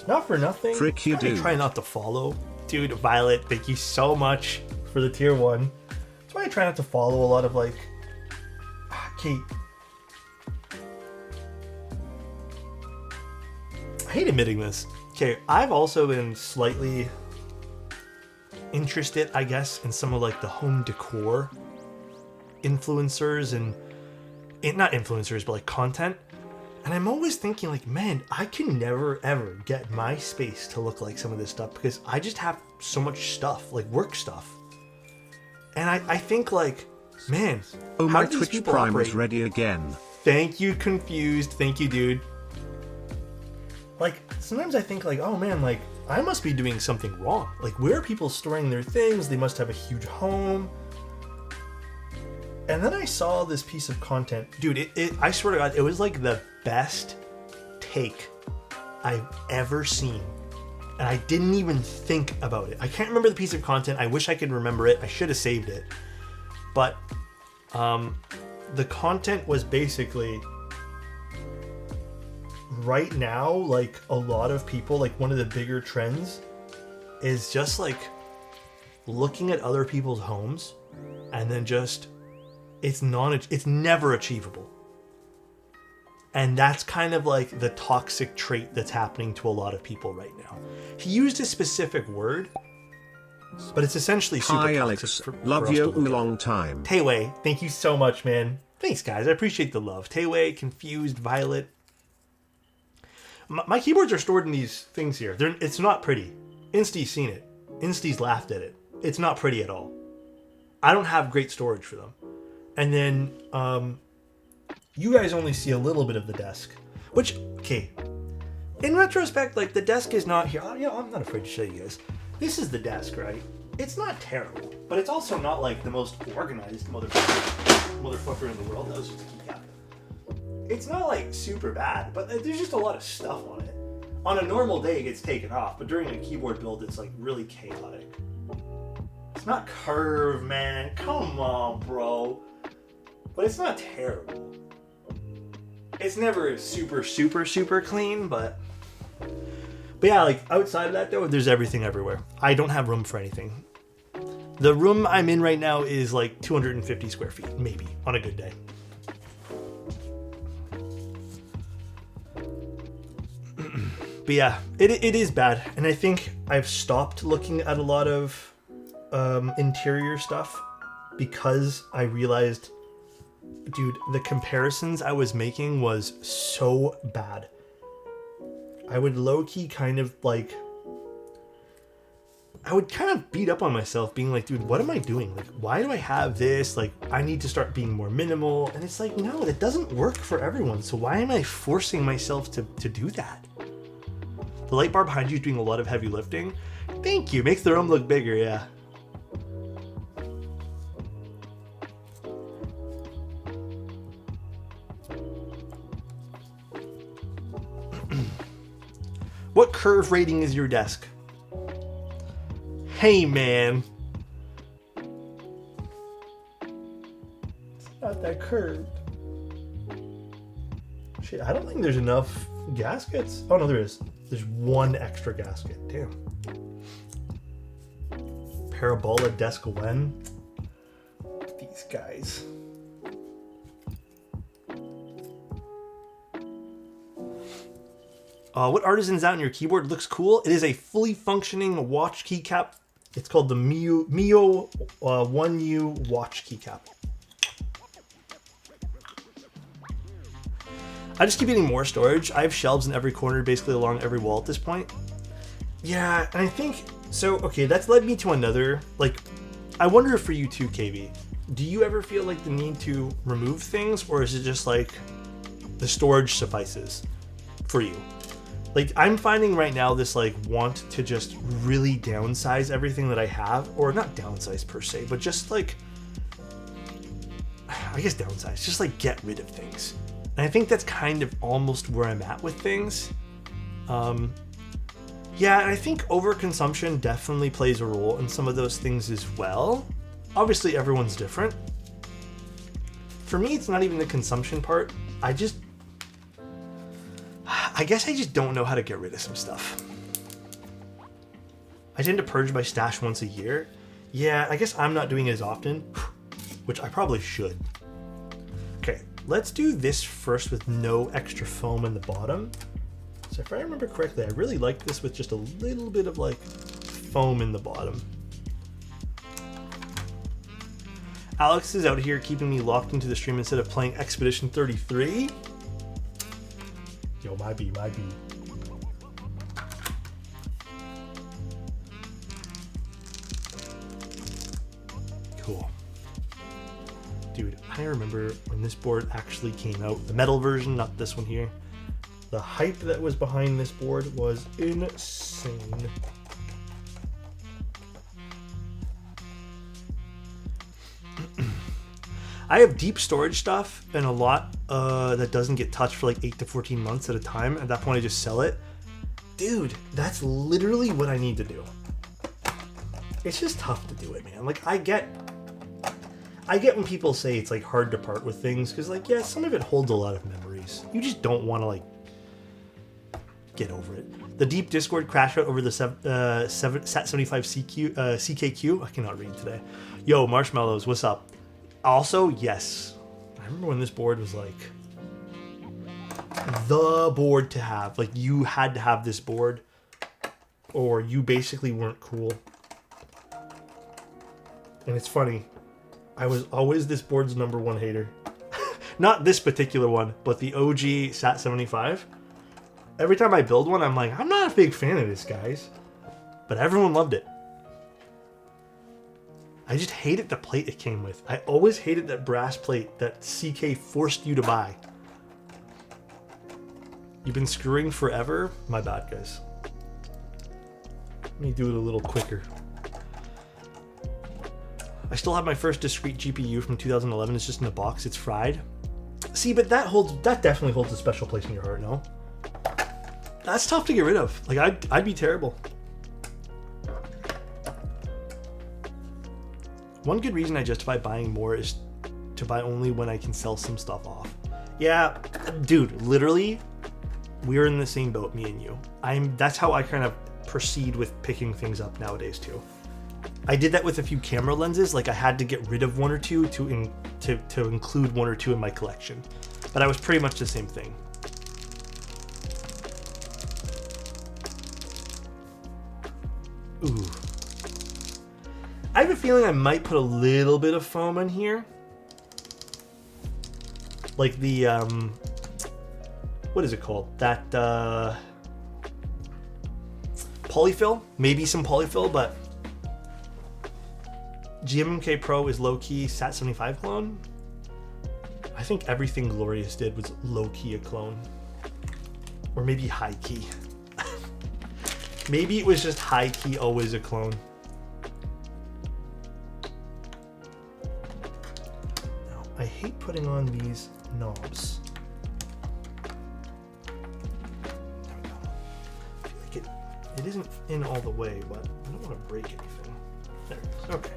not for nothing. Frick you do. Try not to follow. Dude, Violet, thank you so much for the tier 1. That's why I try not to follow a lot of, like... Kate. I hate admitting this. Okay, I've also been slightly interested, I guess, in some of, like, the home decor influencers and... not influencers, but, like, content. And I'm always thinking, like, man, I can never, ever get my space to look like some of this stuff because I just have so much stuff, like work stuff. And I think, like, man, oh, how my do these Twitch people Prime operate? is ready again. Thank you, Confused. Thank you, dude. Like, sometimes I think, like, oh, man, like, I must be doing something wrong. Like, where are people storing their things? They must have a huge home. And then I saw this piece of content. Dude, I swear to God, it was like the best take I've ever seen. And I didn't even think about it. I can't remember the piece of content. I wish I could remember it. I should have saved it. But the content was basically, right now, like, a lot of people, like, one of the bigger trends is just, like, looking at other people's homes and then just... it's never achievable. And that's kind of like the toxic trait that's happening to a lot of people right now. He used a specific word, but it's essentially super Hi, toxic. Alex. For Love us to you look a at. long time. Tayway, thank you so much, man. Thanks, guys. I appreciate the love. Tayway, Confused, Violet. My keyboards are stored in these things here. It's not pretty. Insty's seen it. Insty's laughed at it. It's not pretty at all. I don't have great storage for them. And then, you guys only see a little bit of the desk. Which, okay, in retrospect, like, the desk is not here. You know, I'm not afraid to show you guys. This is the desk, right? It's not terrible, but it's also not, like, the most organized motherfucker in the world. That was just a keycap. It's not, like, super bad, but there's just a lot of stuff on it. On a normal day, it gets taken off, but during a keyboard build, it's, like, really chaotic. It's not curved, man. Come on, bro. But it's not terrible. It's never super, super, super clean, but yeah, like, outside of that, though, there's everything everywhere. I don't have room for anything. The room I'm in right now is like 250 square feet, maybe, on a good day. But yeah, it is bad. And I think I've stopped looking at a lot of interior stuff because I realized, dude, the comparisons I was making was so bad. I would low-key kind of, like... I would kind of beat up on myself, being like, dude, what am I doing? Like, why do I have this? Like, I need to start being more minimal. And it's like, no, that doesn't work for everyone. So why am I forcing myself to do that? The light bar behind you is doing a lot of heavy lifting. Thank you. Makes the room look bigger, yeah. What curve rating is your desk? Hey, man. It's not that curved. Shit, I don't think there's enough gaskets. Oh, no, there is. There's one extra gasket. Damn. Parabola desk when? These guys. What artisan's out on your keyboard looks cool? It is a fully functioning watch keycap. It's called the Mio 1U watch keycap. I just keep getting more storage. I have shelves in every corner, basically along every wall at this point. Yeah, and I think, so, okay, that's led me to another, like, I wonder if for you too, KB, do you ever feel like the need to remove things, or is it just like the storage suffices for you? Like, I'm finding right now this, like, want to just really downsize everything that I have, or not downsize per se, but just, like, I guess downsize, just, like, get rid of things. And I think that's kind of almost where I'm at with things. Yeah, and I think overconsumption definitely plays a role in some of those things as well. Obviously, everyone's different. For me, it's not even the consumption part. I guess I just don't know how to get rid of some stuff. I tend to purge my stash once a year. Yeah, I guess I'm not doing it as often, which I probably should. Okay, let's do this first with no extra foam in the bottom. So if I remember correctly, I really like this with just a little bit of like foam in the bottom. Alex is out here keeping me locked into the stream instead of playing Expedition 33. Yo, my B. Cool. Dude, I remember when this board actually came out, the metal version, not this one here. The hype that was behind this board was insane. I have deep storage stuff and a lot that doesn't get touched for like 8 to 14 months at a time. At that point, I just sell it. Dude, that's literally what I need to do. It's just tough to do it, man. Like, I get when people say it's like hard to part with things because, like, yeah, some of it holds a lot of memories. You just don't want to like get over it. The deep Discord crash out over the Sat75 CKQ. I cannot read today. Yo, Marshmallows, what's up? Also, yes, I remember when this board was like the board to have. Like, you had to have this board or you basically weren't cool. And it's funny, I was always this board's #1 hater. Not this particular one, but the OG Sat75. Every time I build one, I'm like, I'm not a big fan of this, guys. But everyone loved it. I just hated the plate it came with. I always hated that brass plate that CK forced you to buy. You've been screwing forever? My bad, guys. Let me do it a little quicker. I still have my first discrete GPU from 2011. It's just in a box. It's fried. See, but that definitely holds a special place in your heart, no? That's tough to get rid of. Like, I'd be terrible. One good reason I justify buying more is to buy only when I can sell some stuff off. Yeah, dude, literally, we're in the same boat, me and you. That's how I kind of proceed with picking things up nowadays too. I did that with a few camera lenses. Like, I had to get rid of one or two to include one or two in my collection. But I was pretty much the same thing. Ooh. I have a feeling I might put a little bit of foam in here. Like the, what is it called? That, polyfill? Maybe some polyfill, but GMMK Pro is low-key Sat75 clone. I think everything Glorious did was low-key a clone. Or maybe high-key. Maybe it was just high-key always a clone. Now, I hate putting on these knobs. There we go. I feel like it isn't in all the way, but I don't want to break anything. There it is. Okay.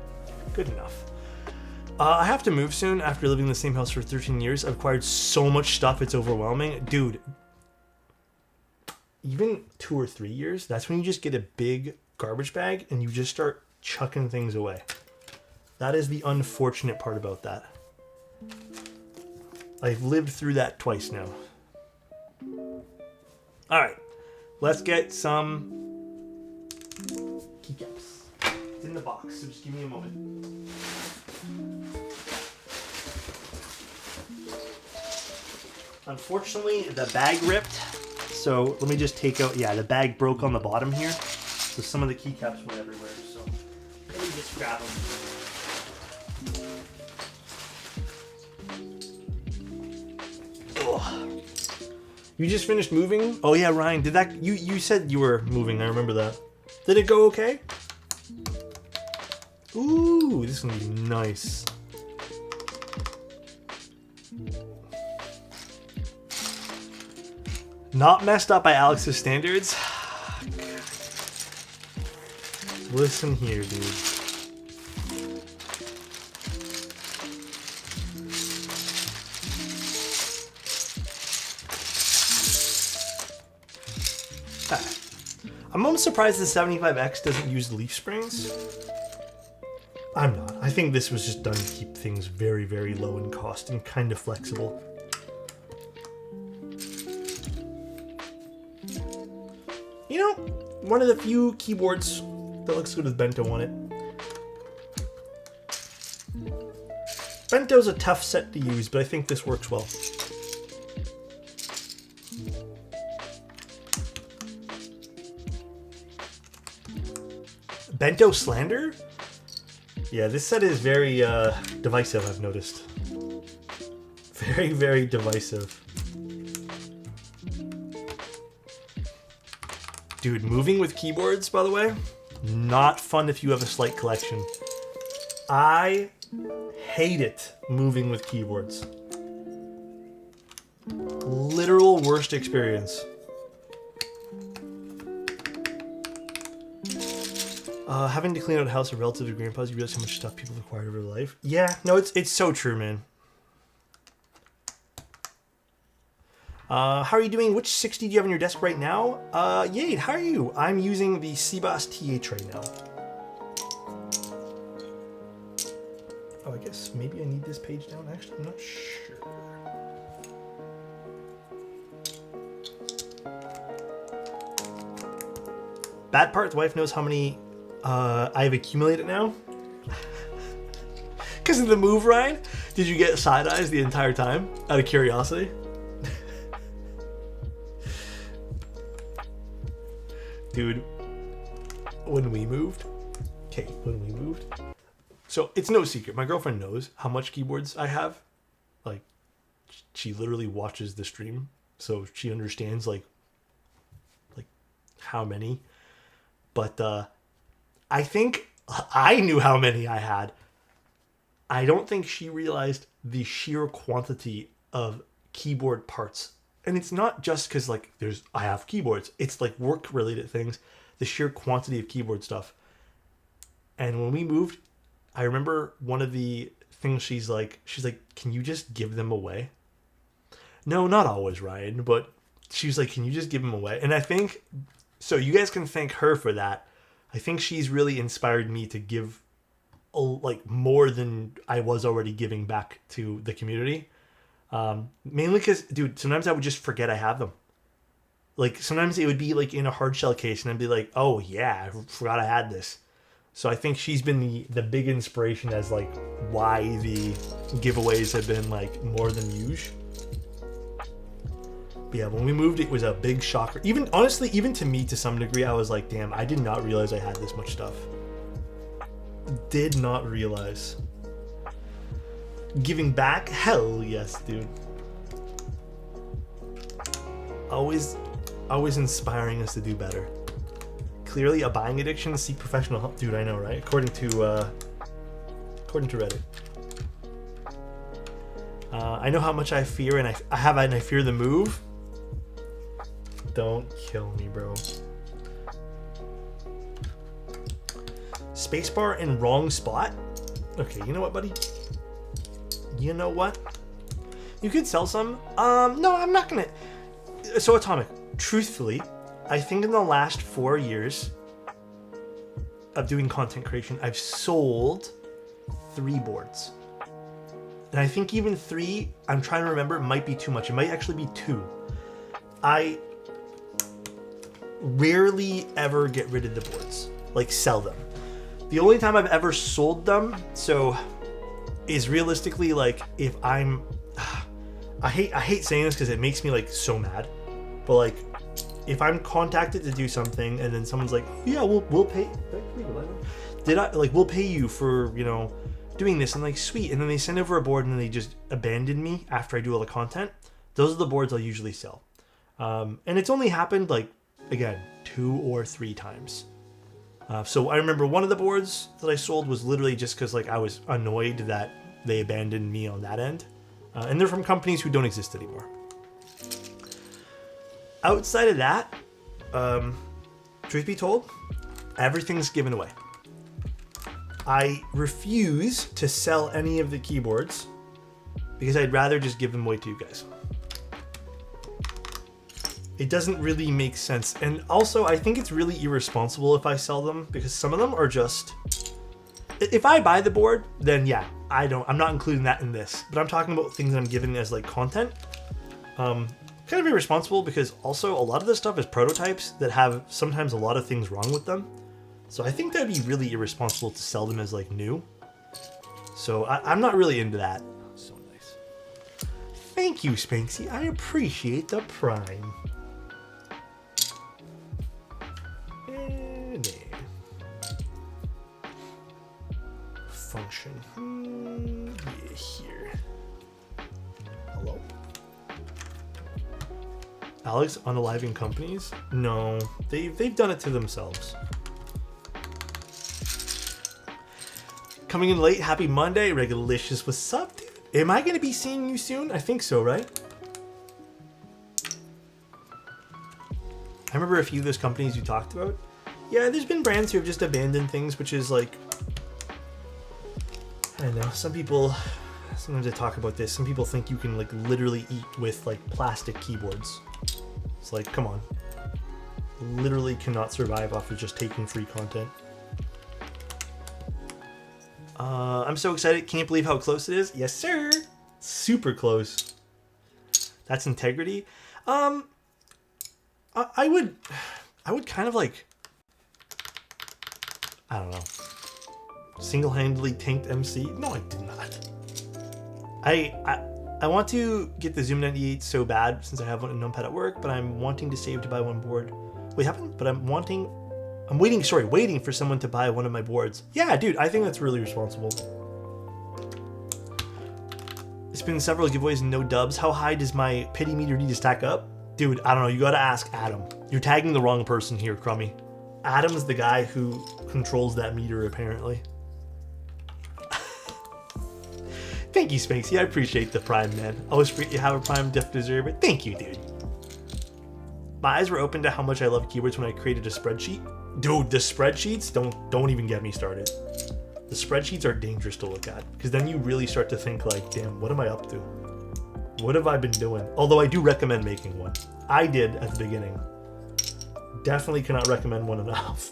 Good enough. I have to move soon after living in the same house for 13 years. I've acquired so much stuff, it's overwhelming. Dude, even 2 or 3 years, that's when you just get a big garbage bag and you just start chucking things away. That is the unfortunate part about that. I've lived through that twice now. All right, let's get some keycaps. It's in the box, so just give me a moment. Unfortunately, the bag ripped, so let me just take out, yeah, the bag broke on the bottom here, so some of the keycaps went everywhere, so let me just grab them. Ugh. You just finished moving? Oh yeah, Ryan, did that, you said you were moving, I remember that. Did it go okay? Ooh, this is gonna be nice. Not messed up by Alex's standards. Listen here, dude. I'm almost surprised the 75X doesn't use leaf springs. I'm not. I think this was just done to keep things very, very low in cost and kind of flexible. You know, one of the few keyboards that looks good with Bento on it. Bento's a tough set to use, but I think this works well. Bento slander? Yeah, this set is very divisive, I've noticed. Very, very divisive. Dude, moving with keyboards, by the way, not fun if you have a slight collection. I hate it moving with keyboards. Literal worst experience. Having to clean out a house of relative to grandpa's, you realize how much stuff people have acquired over their life. Yeah, no, it's so true, man. How are you doing? Which 60 do you have on your desk right now? Yade, how are you? I'm using the Seabass TH right now. Oh, I guess maybe I need this page down, actually. I'm not sure. Bad part, the wife knows how many I've accumulated now. Because of the move, Ryan? Did you get side eyes the entire time? Out of curiosity? Dude, when we moved, so it's no secret. My girlfriend knows how much keyboards I have. Like, she literally watches the stream, so she understands like how many. But I think I knew how many I had. I don't think she realized the sheer quantity of keyboard parts. And it's not just because like I have keyboards. It's like work related things. The sheer quantity of keyboard stuff. And when we moved, I remember one of the things she's like, can you just give them away? No, not always, Ryan, but she was like, can you just give them away? And I think, so you guys can thank her for that. I think she's really inspired me to give like more than I was already giving back to the community. Mainly because, dude, sometimes I would just forget I have them. Like, sometimes it would be, like, in a hard shell case, and I'd be like, oh, yeah, I forgot I had this. So I think she's been the big inspiration as, like, why the giveaways have been, like, more than usual. But yeah, when we moved, it was a big shocker. Even, honestly, even to me, to some degree, I was like, damn, I did not realize I had this much stuff. Did not realize. Giving back? Hell yes, dude. Always inspiring us to do better. Clearly a buying addiction, seek professional help. Dude, I know, right? According to Reddit. I know how much I fear, and I fear the move. Don't kill me, bro. Spacebar in wrong spot? Okay, you know what, buddy? You know what? You could sell some. No, I'm not gonna. So Atomic, truthfully, I think in the last 4 years of doing content creation, I've sold 3 boards. And I think even 3, I'm trying to remember, might be too much. It might actually be 2. I rarely ever get rid of the boards, like sell them. The only time I've ever sold them, is realistically like if I'm, I hate saying this because it makes me like so mad, but like if I'm contacted to do something and then someone's like, oh, yeah, we'll pay. We'll pay you for, you know, doing this, and like sweet, and then they send over a board and then they just abandon me after I do all the content. Those are the boards I'll usually sell, and it's only happened like again 2 or 3 times. So I remember one of the boards that I sold was literally just because like I was annoyed that they abandoned me on that end. And they're from companies who don't exist anymore. Outside of that, truth be told, Everything's given away. I refuse to sell any of the keyboards because I'd rather just give them away to you guys. It doesn't really make sense. And also, I think it's really irresponsible if I sell them because some of them are just... If I buy the board, then yeah, I'm not including that in this. But I'm talking about things I'm giving as like content. Kind of irresponsible because also a lot of this stuff is prototypes that have sometimes a lot of things wrong with them. So I think that'd be really irresponsible to sell them as like new. So I'm not really into that. So nice. Thank you, Spanksy. I appreciate the prime. And function. Yeah, here. Hello. Alex unaliving companies? No, they've done it to themselves. Coming in late, happy Monday, Regalicious. What's up, dude? Am I gonna be seeing you soon? I think so, right? I remember a few of those companies you talked about. Yeah, there's been brands who have just abandoned things, which is like, I don't know, some people, sometimes I talk about this, some people think you can like literally eat with like plastic keyboards. It's like, come on. Literally cannot survive off of just taking free content. I'm so excited. Can't believe how close it is. Yes, sir. Super close. That's integrity. I would kind of like, I don't know, single-handedly tanked MC. No, I did not. I want to get the Zoom 98 so bad since I have one in numpad at work, but I'm wanting to save to buy one board. Wait, haven't? But I'm waiting for someone to buy one of my boards. Yeah, dude, I think that's really responsible. It's been several giveaways and no dubs. How high does my pity meter need to stack up? Dude, I don't know. You gotta ask Adam. You're tagging the wrong person here, Crummy. Adam's the guy who controls that meter, apparently. Thank you, Spanksy. I appreciate the prime, man. Always forget you have a prime, definitely deserve it. Thank you, dude. My eyes were open to how much I love keyboards when I created a spreadsheet. Dude, the spreadsheets, don't even get me started. The spreadsheets are dangerous to look at because then you really start to think like, damn, what am I up to? What have I been doing? Although I do recommend making one. I did at the beginning. Definitely cannot recommend one enough.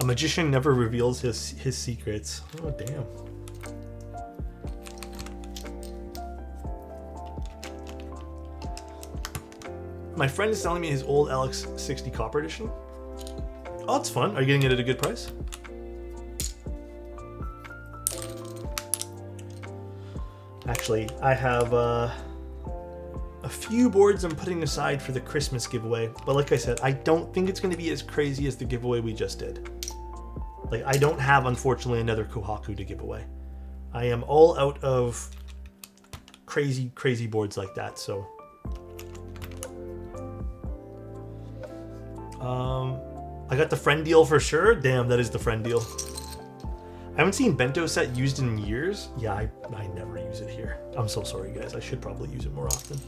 A magician never reveals his secrets. Oh, damn. My friend is selling me his old LX60 Copper Edition. Oh, it's fun. Are you getting it at a good price? Actually, I have a few boards I'm putting aside for the Christmas giveaway. But like I said, I don't think it's going to be as crazy as the giveaway we just did. Like, I don't have, unfortunately, another Kohaku to give away. I am all out of crazy, crazy boards like that, so... I got the friend deal for sure. Damn, that is the friend deal. I haven't seen Bento Set used in years. Yeah, I never use it here. I'm so sorry, guys. I should probably use it more often.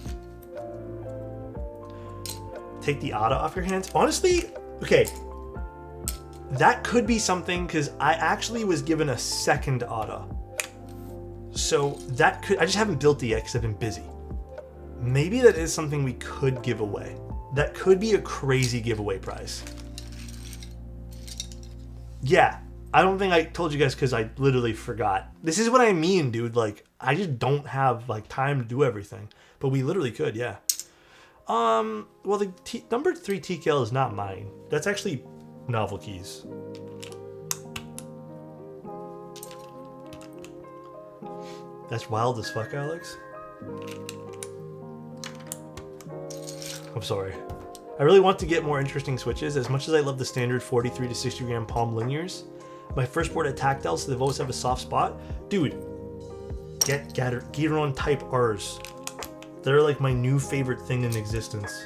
Take the ATA off your hands. Honestly, okay. That could be something because I actually was given a second ATA. So that could, I just haven't built it yet because I've been busy. Maybe that is something we could give away. That could be a crazy giveaway prize. Yeah, I don't think I told you guys because I literally forgot. This is what I mean, dude. Like, I just don't have like time to do everything. But we literally could, yeah. Well, the number 3 TKL is not mine. That's actually Novel Keys. That's wild as fuck, Alex. I'm sorry. I really want to get more interesting switches. As much as I love the standard 43 to 60 gram palm linears, my first board at Tactile, so they've always have a soft spot. Dude, get Gateron Type Rs. They're like my new favorite thing in existence.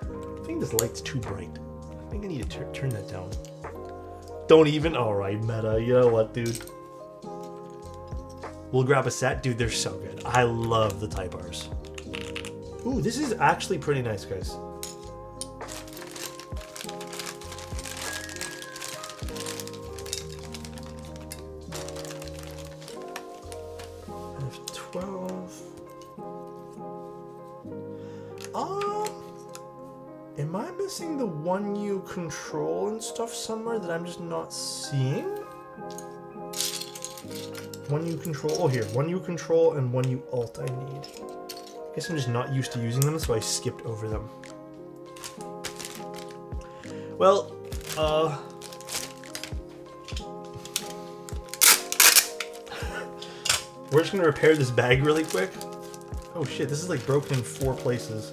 I think this light's too bright. I think I need to turn that down. Don't even? Alright, meta. You know what, dude? We'll grab a set. Dude, they're so good. I love the Type Rs. Ooh, this is actually pretty nice, guys. Am I missing the 1U control and stuff somewhere that I'm just not seeing? 1U control. Oh, here. 1U control and 1U alt I need. I guess I'm just not used to using them, so I skipped over them. Well, we're just gonna repair this bag really quick. Oh shit, this is like broken in 4 places.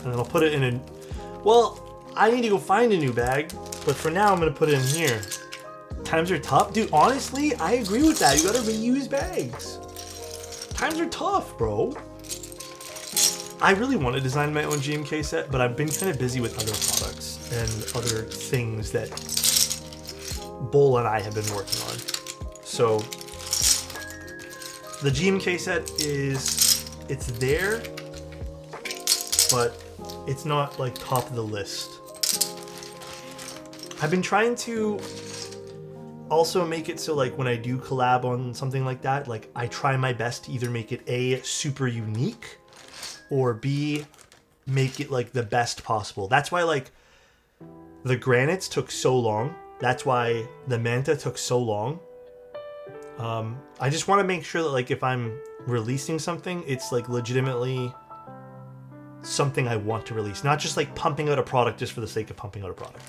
And then I'll put it in a... Well, I need to go find a new bag, but for now I'm gonna put it in here. Times are tough? Dude, honestly, I agree with that. You gotta reuse bags. Times are tough, bro. I really want to design my own GMK set, but I've been kind of busy with other products and other things that Bull and I have been working on. So the GMK set it's there, but it's not like top of the list. I've been trying to also make it so like when I do collab on something like that, like I try my best to either make it A, super unique, or B, make it like the best possible. That's why like the granites took so long. That's why the manta took so long. I just want to make sure that like if I'm releasing something, it's like legitimately something I want to release, not just like pumping out a product just for the sake of pumping out a product.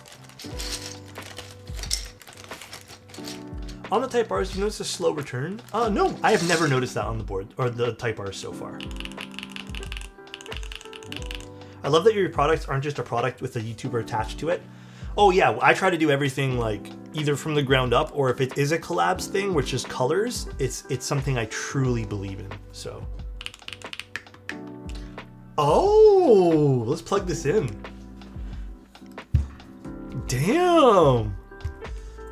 On the Type Rs, you notice a slow return? No, I have never noticed that on the board, or the Type Rs so far. I love that your products aren't just a product with a YouTuber attached to it. Oh yeah, I try to do everything like either from the ground up, or if it is a collabs thing, which is colors, it's something I truly believe in, so. Oh, let's plug this in. Damn.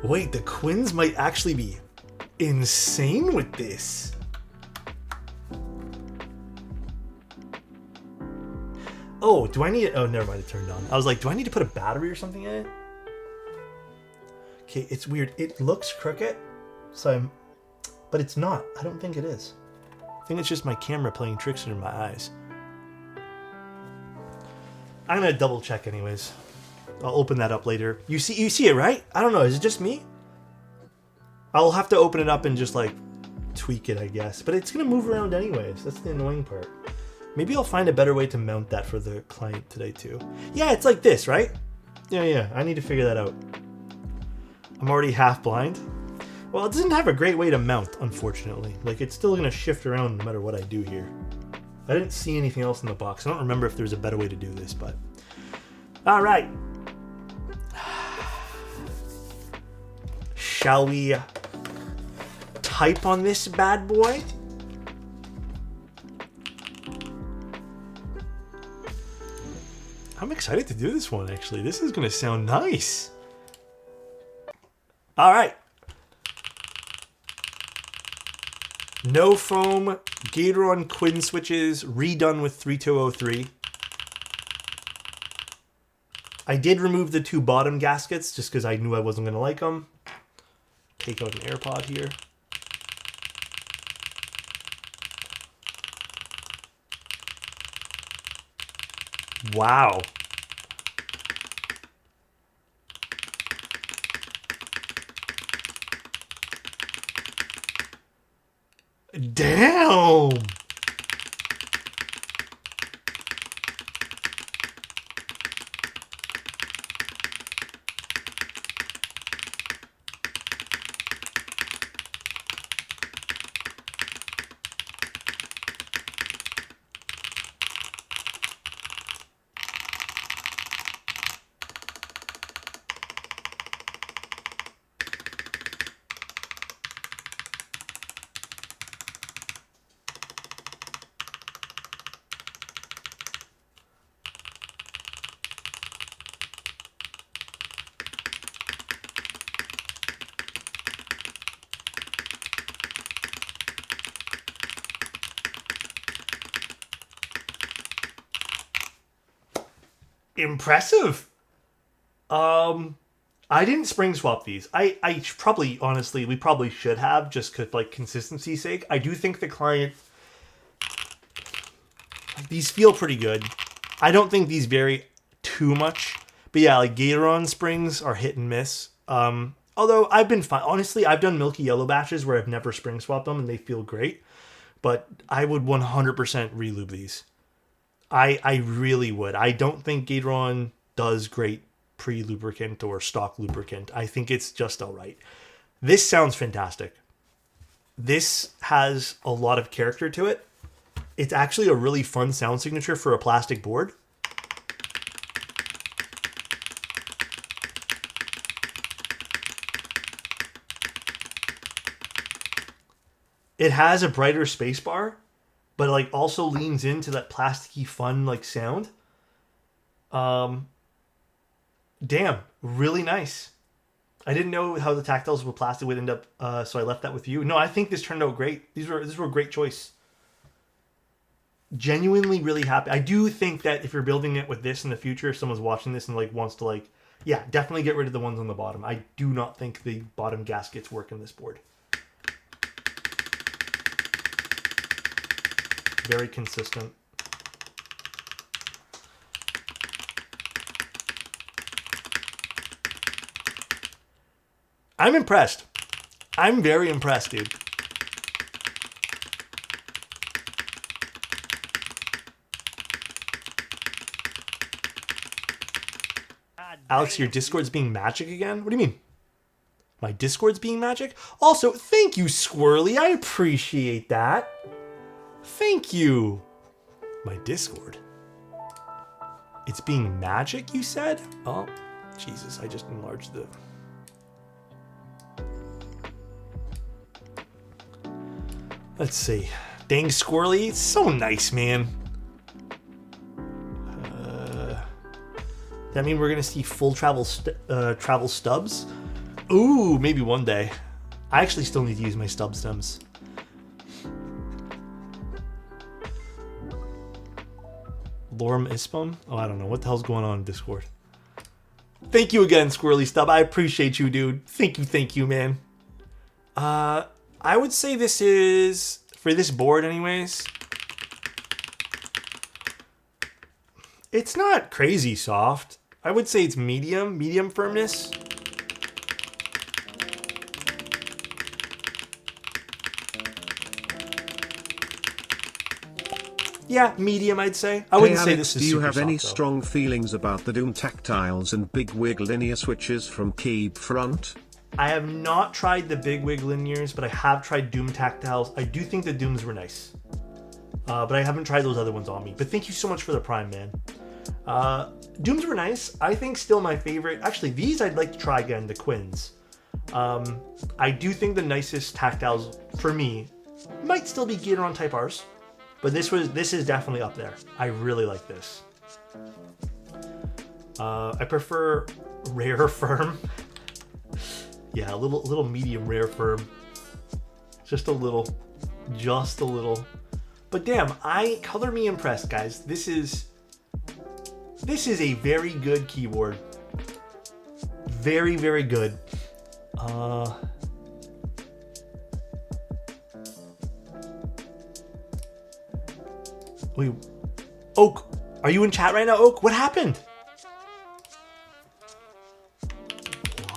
Wait, the Quins might actually be insane with this. Oh, do I need it? Oh, never mind, it turned on. I was like, do I need to put a battery or something in it? Okay, it's weird. It looks crooked, but it's not. I don't think it is. I think it's just my camera playing tricks in my eyes. I'm gonna double check anyways. I'll open that up later. You see it, right? I don't know. Is it just me? I'll have to open it up and just like tweak it, I guess. But it's gonna move around anyways. That's the annoying part. Maybe I'll find a better way to mount that for the client today too. Yeah, it's like this, right? Yeah. I need to figure that out. I'm already half blind. Well, it doesn't have a great way to mount, unfortunately. Like, it's still gonna shift around no matter what I do here. I didn't see anything else in the box. I don't remember if there's a better way to do this, but... All right. Shall we type on this bad boy? I'm excited to do this one, actually. This is going to sound nice. All right. No foam, Gatoron Quinn switches, redone with 3203. I did remove the 2 bottom gaskets just because I knew I wasn't going to like them. Take out an AirPod here. Wow. Damn. Impressive. I didn't spring swap these. I probably, honestly, we probably should have, just cause, like, consistency's sake. I do think the client, these feel pretty good. I don't think these vary too much. But yeah, like Gatoron springs are hit and miss. Although I've been fine. Honestly, I've done milky yellow batches where I've never spring swapped them and they feel great. But I would 100% relube these. I really would. I don't think Gatoron does great pre-lubricant or stock lubricant. I think it's just all right. This sounds fantastic. This has a lot of character to it. It's actually a really fun sound signature for a plastic board. It has a brighter space bar, but like also leans into that plasticky fun like sound. Damn, really nice. I didn't know how the tactiles with plastic would end up, so I left that with you. No, I think this turned out great. This were a great choice. Genuinely really happy. I do think that if you're building it with this in the future, if someone's watching this and like wants to like, yeah, definitely get rid of the ones on the bottom. I do not think the bottom gaskets work in this board. Very consistent. I'm impressed. I'm very impressed, dude. Alex, your Discord's being magic again? What do you mean? My Discord's being magic? Also, thank you, Squirrely. I appreciate that. Thank you. My Discord. It's being magic, you said? Oh, Jesus, I just enlarged the... Let's see. Dang, Squirrely. It's so nice, man. That mean we're going to see full travel stubs? Ooh, maybe one day. I actually still need to use my stub stems. Lorem Ispum? Oh, I don't know. What the hell's going on in Discord? Thank you again, Squirrely Stub. I appreciate you, dude. Thank you, man. I would say this is, for this board anyways, it's not crazy soft. I would say it's medium firmness. Yeah, medium, I'd say. I wouldn't say this is super soft. Do you have any though. strong feelings about the Doom tactiles and big wig linear switches from Keep Front? I have not tried the big wig linears, but I have tried Doom tactiles. I do think the Dooms were nice. But I haven't tried those other ones on me. But thank you so much for the Prime, man. Dooms were nice. I think still my favorite. Actually, these I'd like to try again, the Quins. I do think the nicest tactiles for me might still be Gatoron Type Rs. But this is definitely up there. I really like this. I prefer rare firm. Yeah, a little medium rare firm. Just a little. But damn, color me impressed, guys. This is a very good keyboard. Very, very good. Wait, Oak, are you in chat right now, Oak? What happened?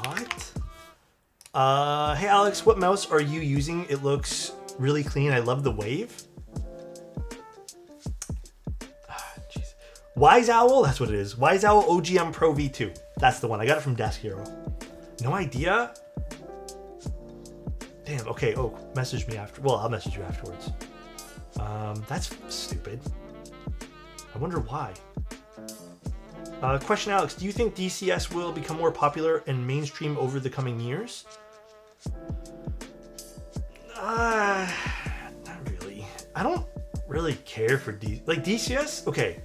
What? Hey Alex, what mouse are you using? It looks really clean. I love the wave. Jeez. Wise Owl, that's what it is. Wise Owl OGM Pro V2. That's the one. I got it from Desk Hero. No idea? Damn, okay, Oak, message me after. Well, I'll message you afterwards. That's stupid. I wonder why. Question, Alex, do you think DCS will become more popular and mainstream over the coming years? Not really. I don't really care for DCS. Okay.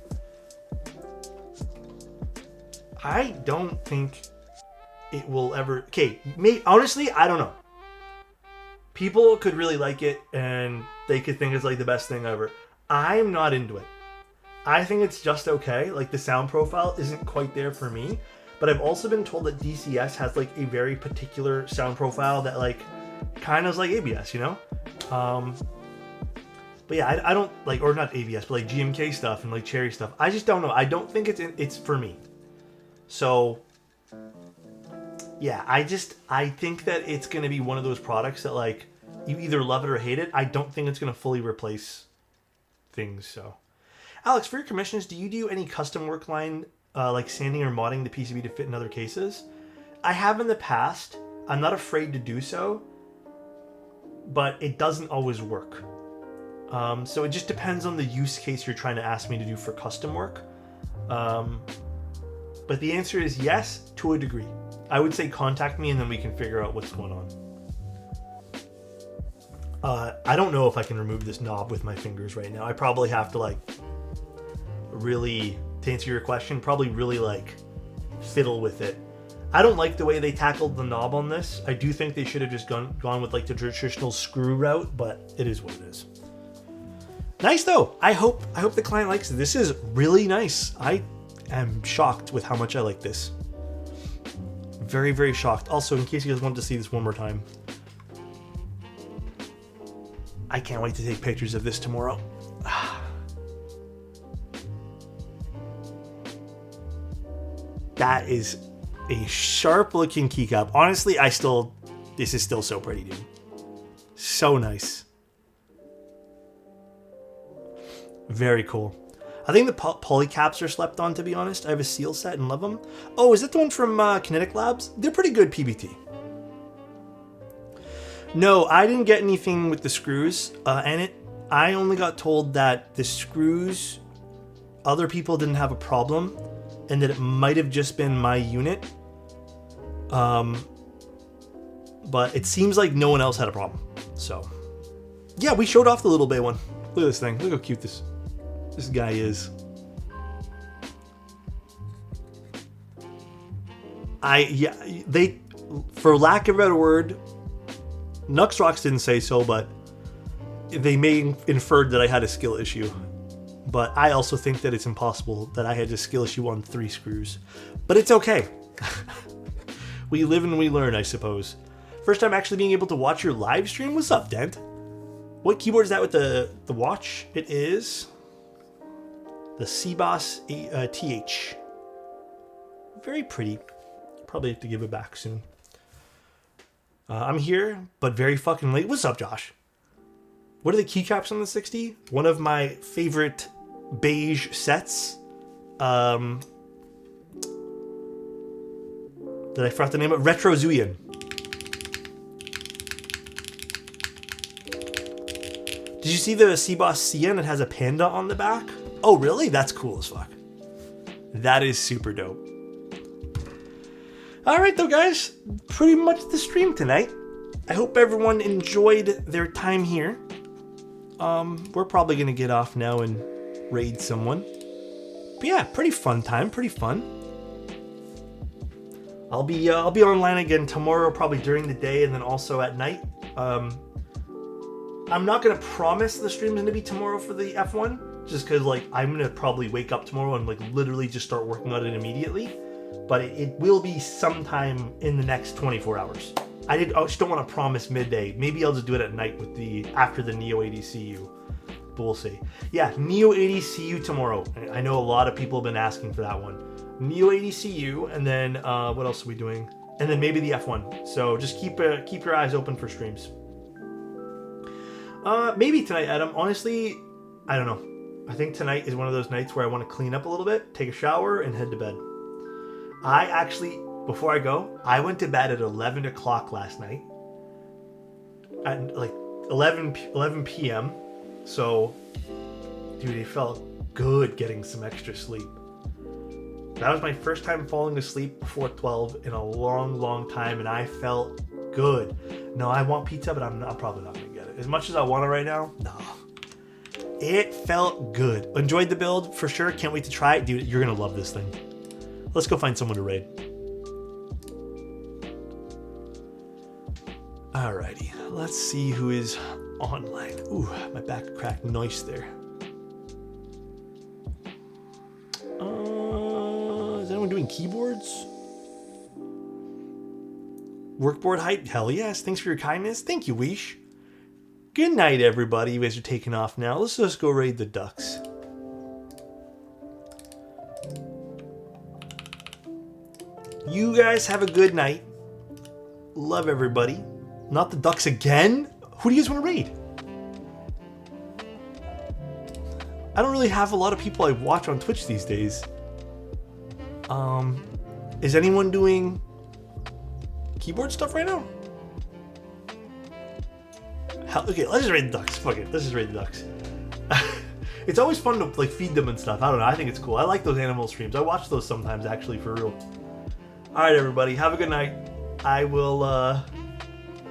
I don't think it will ever. Okay, honestly, I don't know. People could really like it and they could think it's like the best thing ever. I'm not into it. I think it's just okay. Like the sound profile isn't quite there for me. But I've also been told that DCS has like a very particular sound profile that like kind of is like ABS, you know? But yeah, I don't like, or not ABS, but like GMK stuff and like Cherry stuff. I just don't know. I don't think it's for me. So yeah, I think that it's going to be one of those products that like you either love it or hate it. I don't think it's going to fully replace things. So Alex, for your commissions, do you do any custom work line like sanding or modding the PCB to fit in other cases? I have in the past. I'm not afraid to do so, but it doesn't always work. So it just depends on the use case you're trying to ask me to do for custom work. But the answer is yes, to a degree. I would say contact me and then we can figure out what's going on. I don't know if I can remove this knob with my fingers right now. I probably have to like really, to answer your question, probably really like fiddle with it. I don't like the way they tackled the knob on this. I do think they should have just gone with like the traditional screw route, but it is what it is. Nice though. I hope the client likes it. This is really nice. I am shocked with how much I like this. Very, very shocked. Also, in case you guys want to see this one more time, I can't wait to take pictures of this tomorrow. That is a sharp looking keycap. Honestly, this is still so pretty, dude. So nice. Very cool. I think the poly caps are slept on, to be honest. I have a seal set and love them. Oh, is that the one from Kinetic Labs? They're pretty good PBT. No, I didn't get anything with the screws. I only got told that the screws, other people didn't have a problem, and that it might have just been my unit. But it seems like no one else had a problem. So, yeah, we showed off the little bay one. Look at this thing. Look how cute this guy is. They, for lack of a better word, Nuxrox didn't say so, but they may inferred that I had a skill issue. But I also think that it's impossible that I had a skill issue on 3 screws. But it's okay. We live and we learn, I suppose. First time actually being able to watch your live stream. What's up, Dent? What keyboard is that with the watch? It is the CBOS TH. Very pretty. Probably have to give it back soon. I'm here, but very fucking late. What's up, Josh? What are the keycaps on the 60? One of my favorite beige sets. Did I forgot the name of it? Retrozuian. Did you see the CBOS CN? It has a panda on the back. Oh, really? That's cool as fuck. That is super dope. All right, though, guys. Pretty much the stream tonight. I hope everyone enjoyed their time here. We're probably going to get off now and raid someone. But yeah, pretty fun time. Pretty fun. I'll be online again tomorrow, probably during the day and then also at night. I'm not going to promise the stream's going to be tomorrow for the F1, just because like I'm going to probably wake up tomorrow and like literally just start working on it immediately. But it will be sometime in the next 24 hours. I just don't want to promise midday. Maybe I'll just do it at night with after the Neo 80 CU. But we'll see. Yeah, Neo 80 CU tomorrow. I know a lot of people have been asking for that one. Neo 80 CU, and then what else are we doing? And then maybe the F1. So just keep your eyes open for streams. Maybe tonight, Adam. Honestly, I don't know. I think tonight is one of those nights where I want to clean up a little bit, take a shower, and head to bed. I actually, before I go, I went to bed at 11 o'clock last night. At like 11 p.m. So, dude, it felt good getting some extra sleep. That was my first time falling asleep before 12 in a long, long time, and I felt good. No, I want pizza, but I'm probably not going to get it. As much as I want it right now, no. It felt good. Enjoyed the build, for sure. Can't wait to try it. Dude, you're going to love this thing. Let's go find someone to raid. Alrighty, let's see who is online. Ooh, my back cracked nice there. Is anyone doing keyboards? Workboard hype? Hell yes. Thanks for your kindness. Thank you, Weesh. Good night, everybody. You guys are taking off now. Let's just go raid the ducks. You guys have a good night. Love everybody. Not the ducks again? Who do you guys want to raid? I don't really have a lot of people I watch on Twitch these days. Is anyone doing keyboard stuff right now? Hell, okay, let's just raid the ducks. Fuck it, let's just raid the ducks. It's always fun to like feed them and stuff. I don't know, I think it's cool. I like those animal streams. I watch those sometimes actually, for real. Alright everybody, have a good night. I will,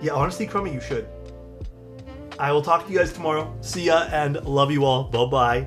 yeah, honestly, Crummy, you should. I will talk to you guys tomorrow. See ya, and love you all. Bye-bye.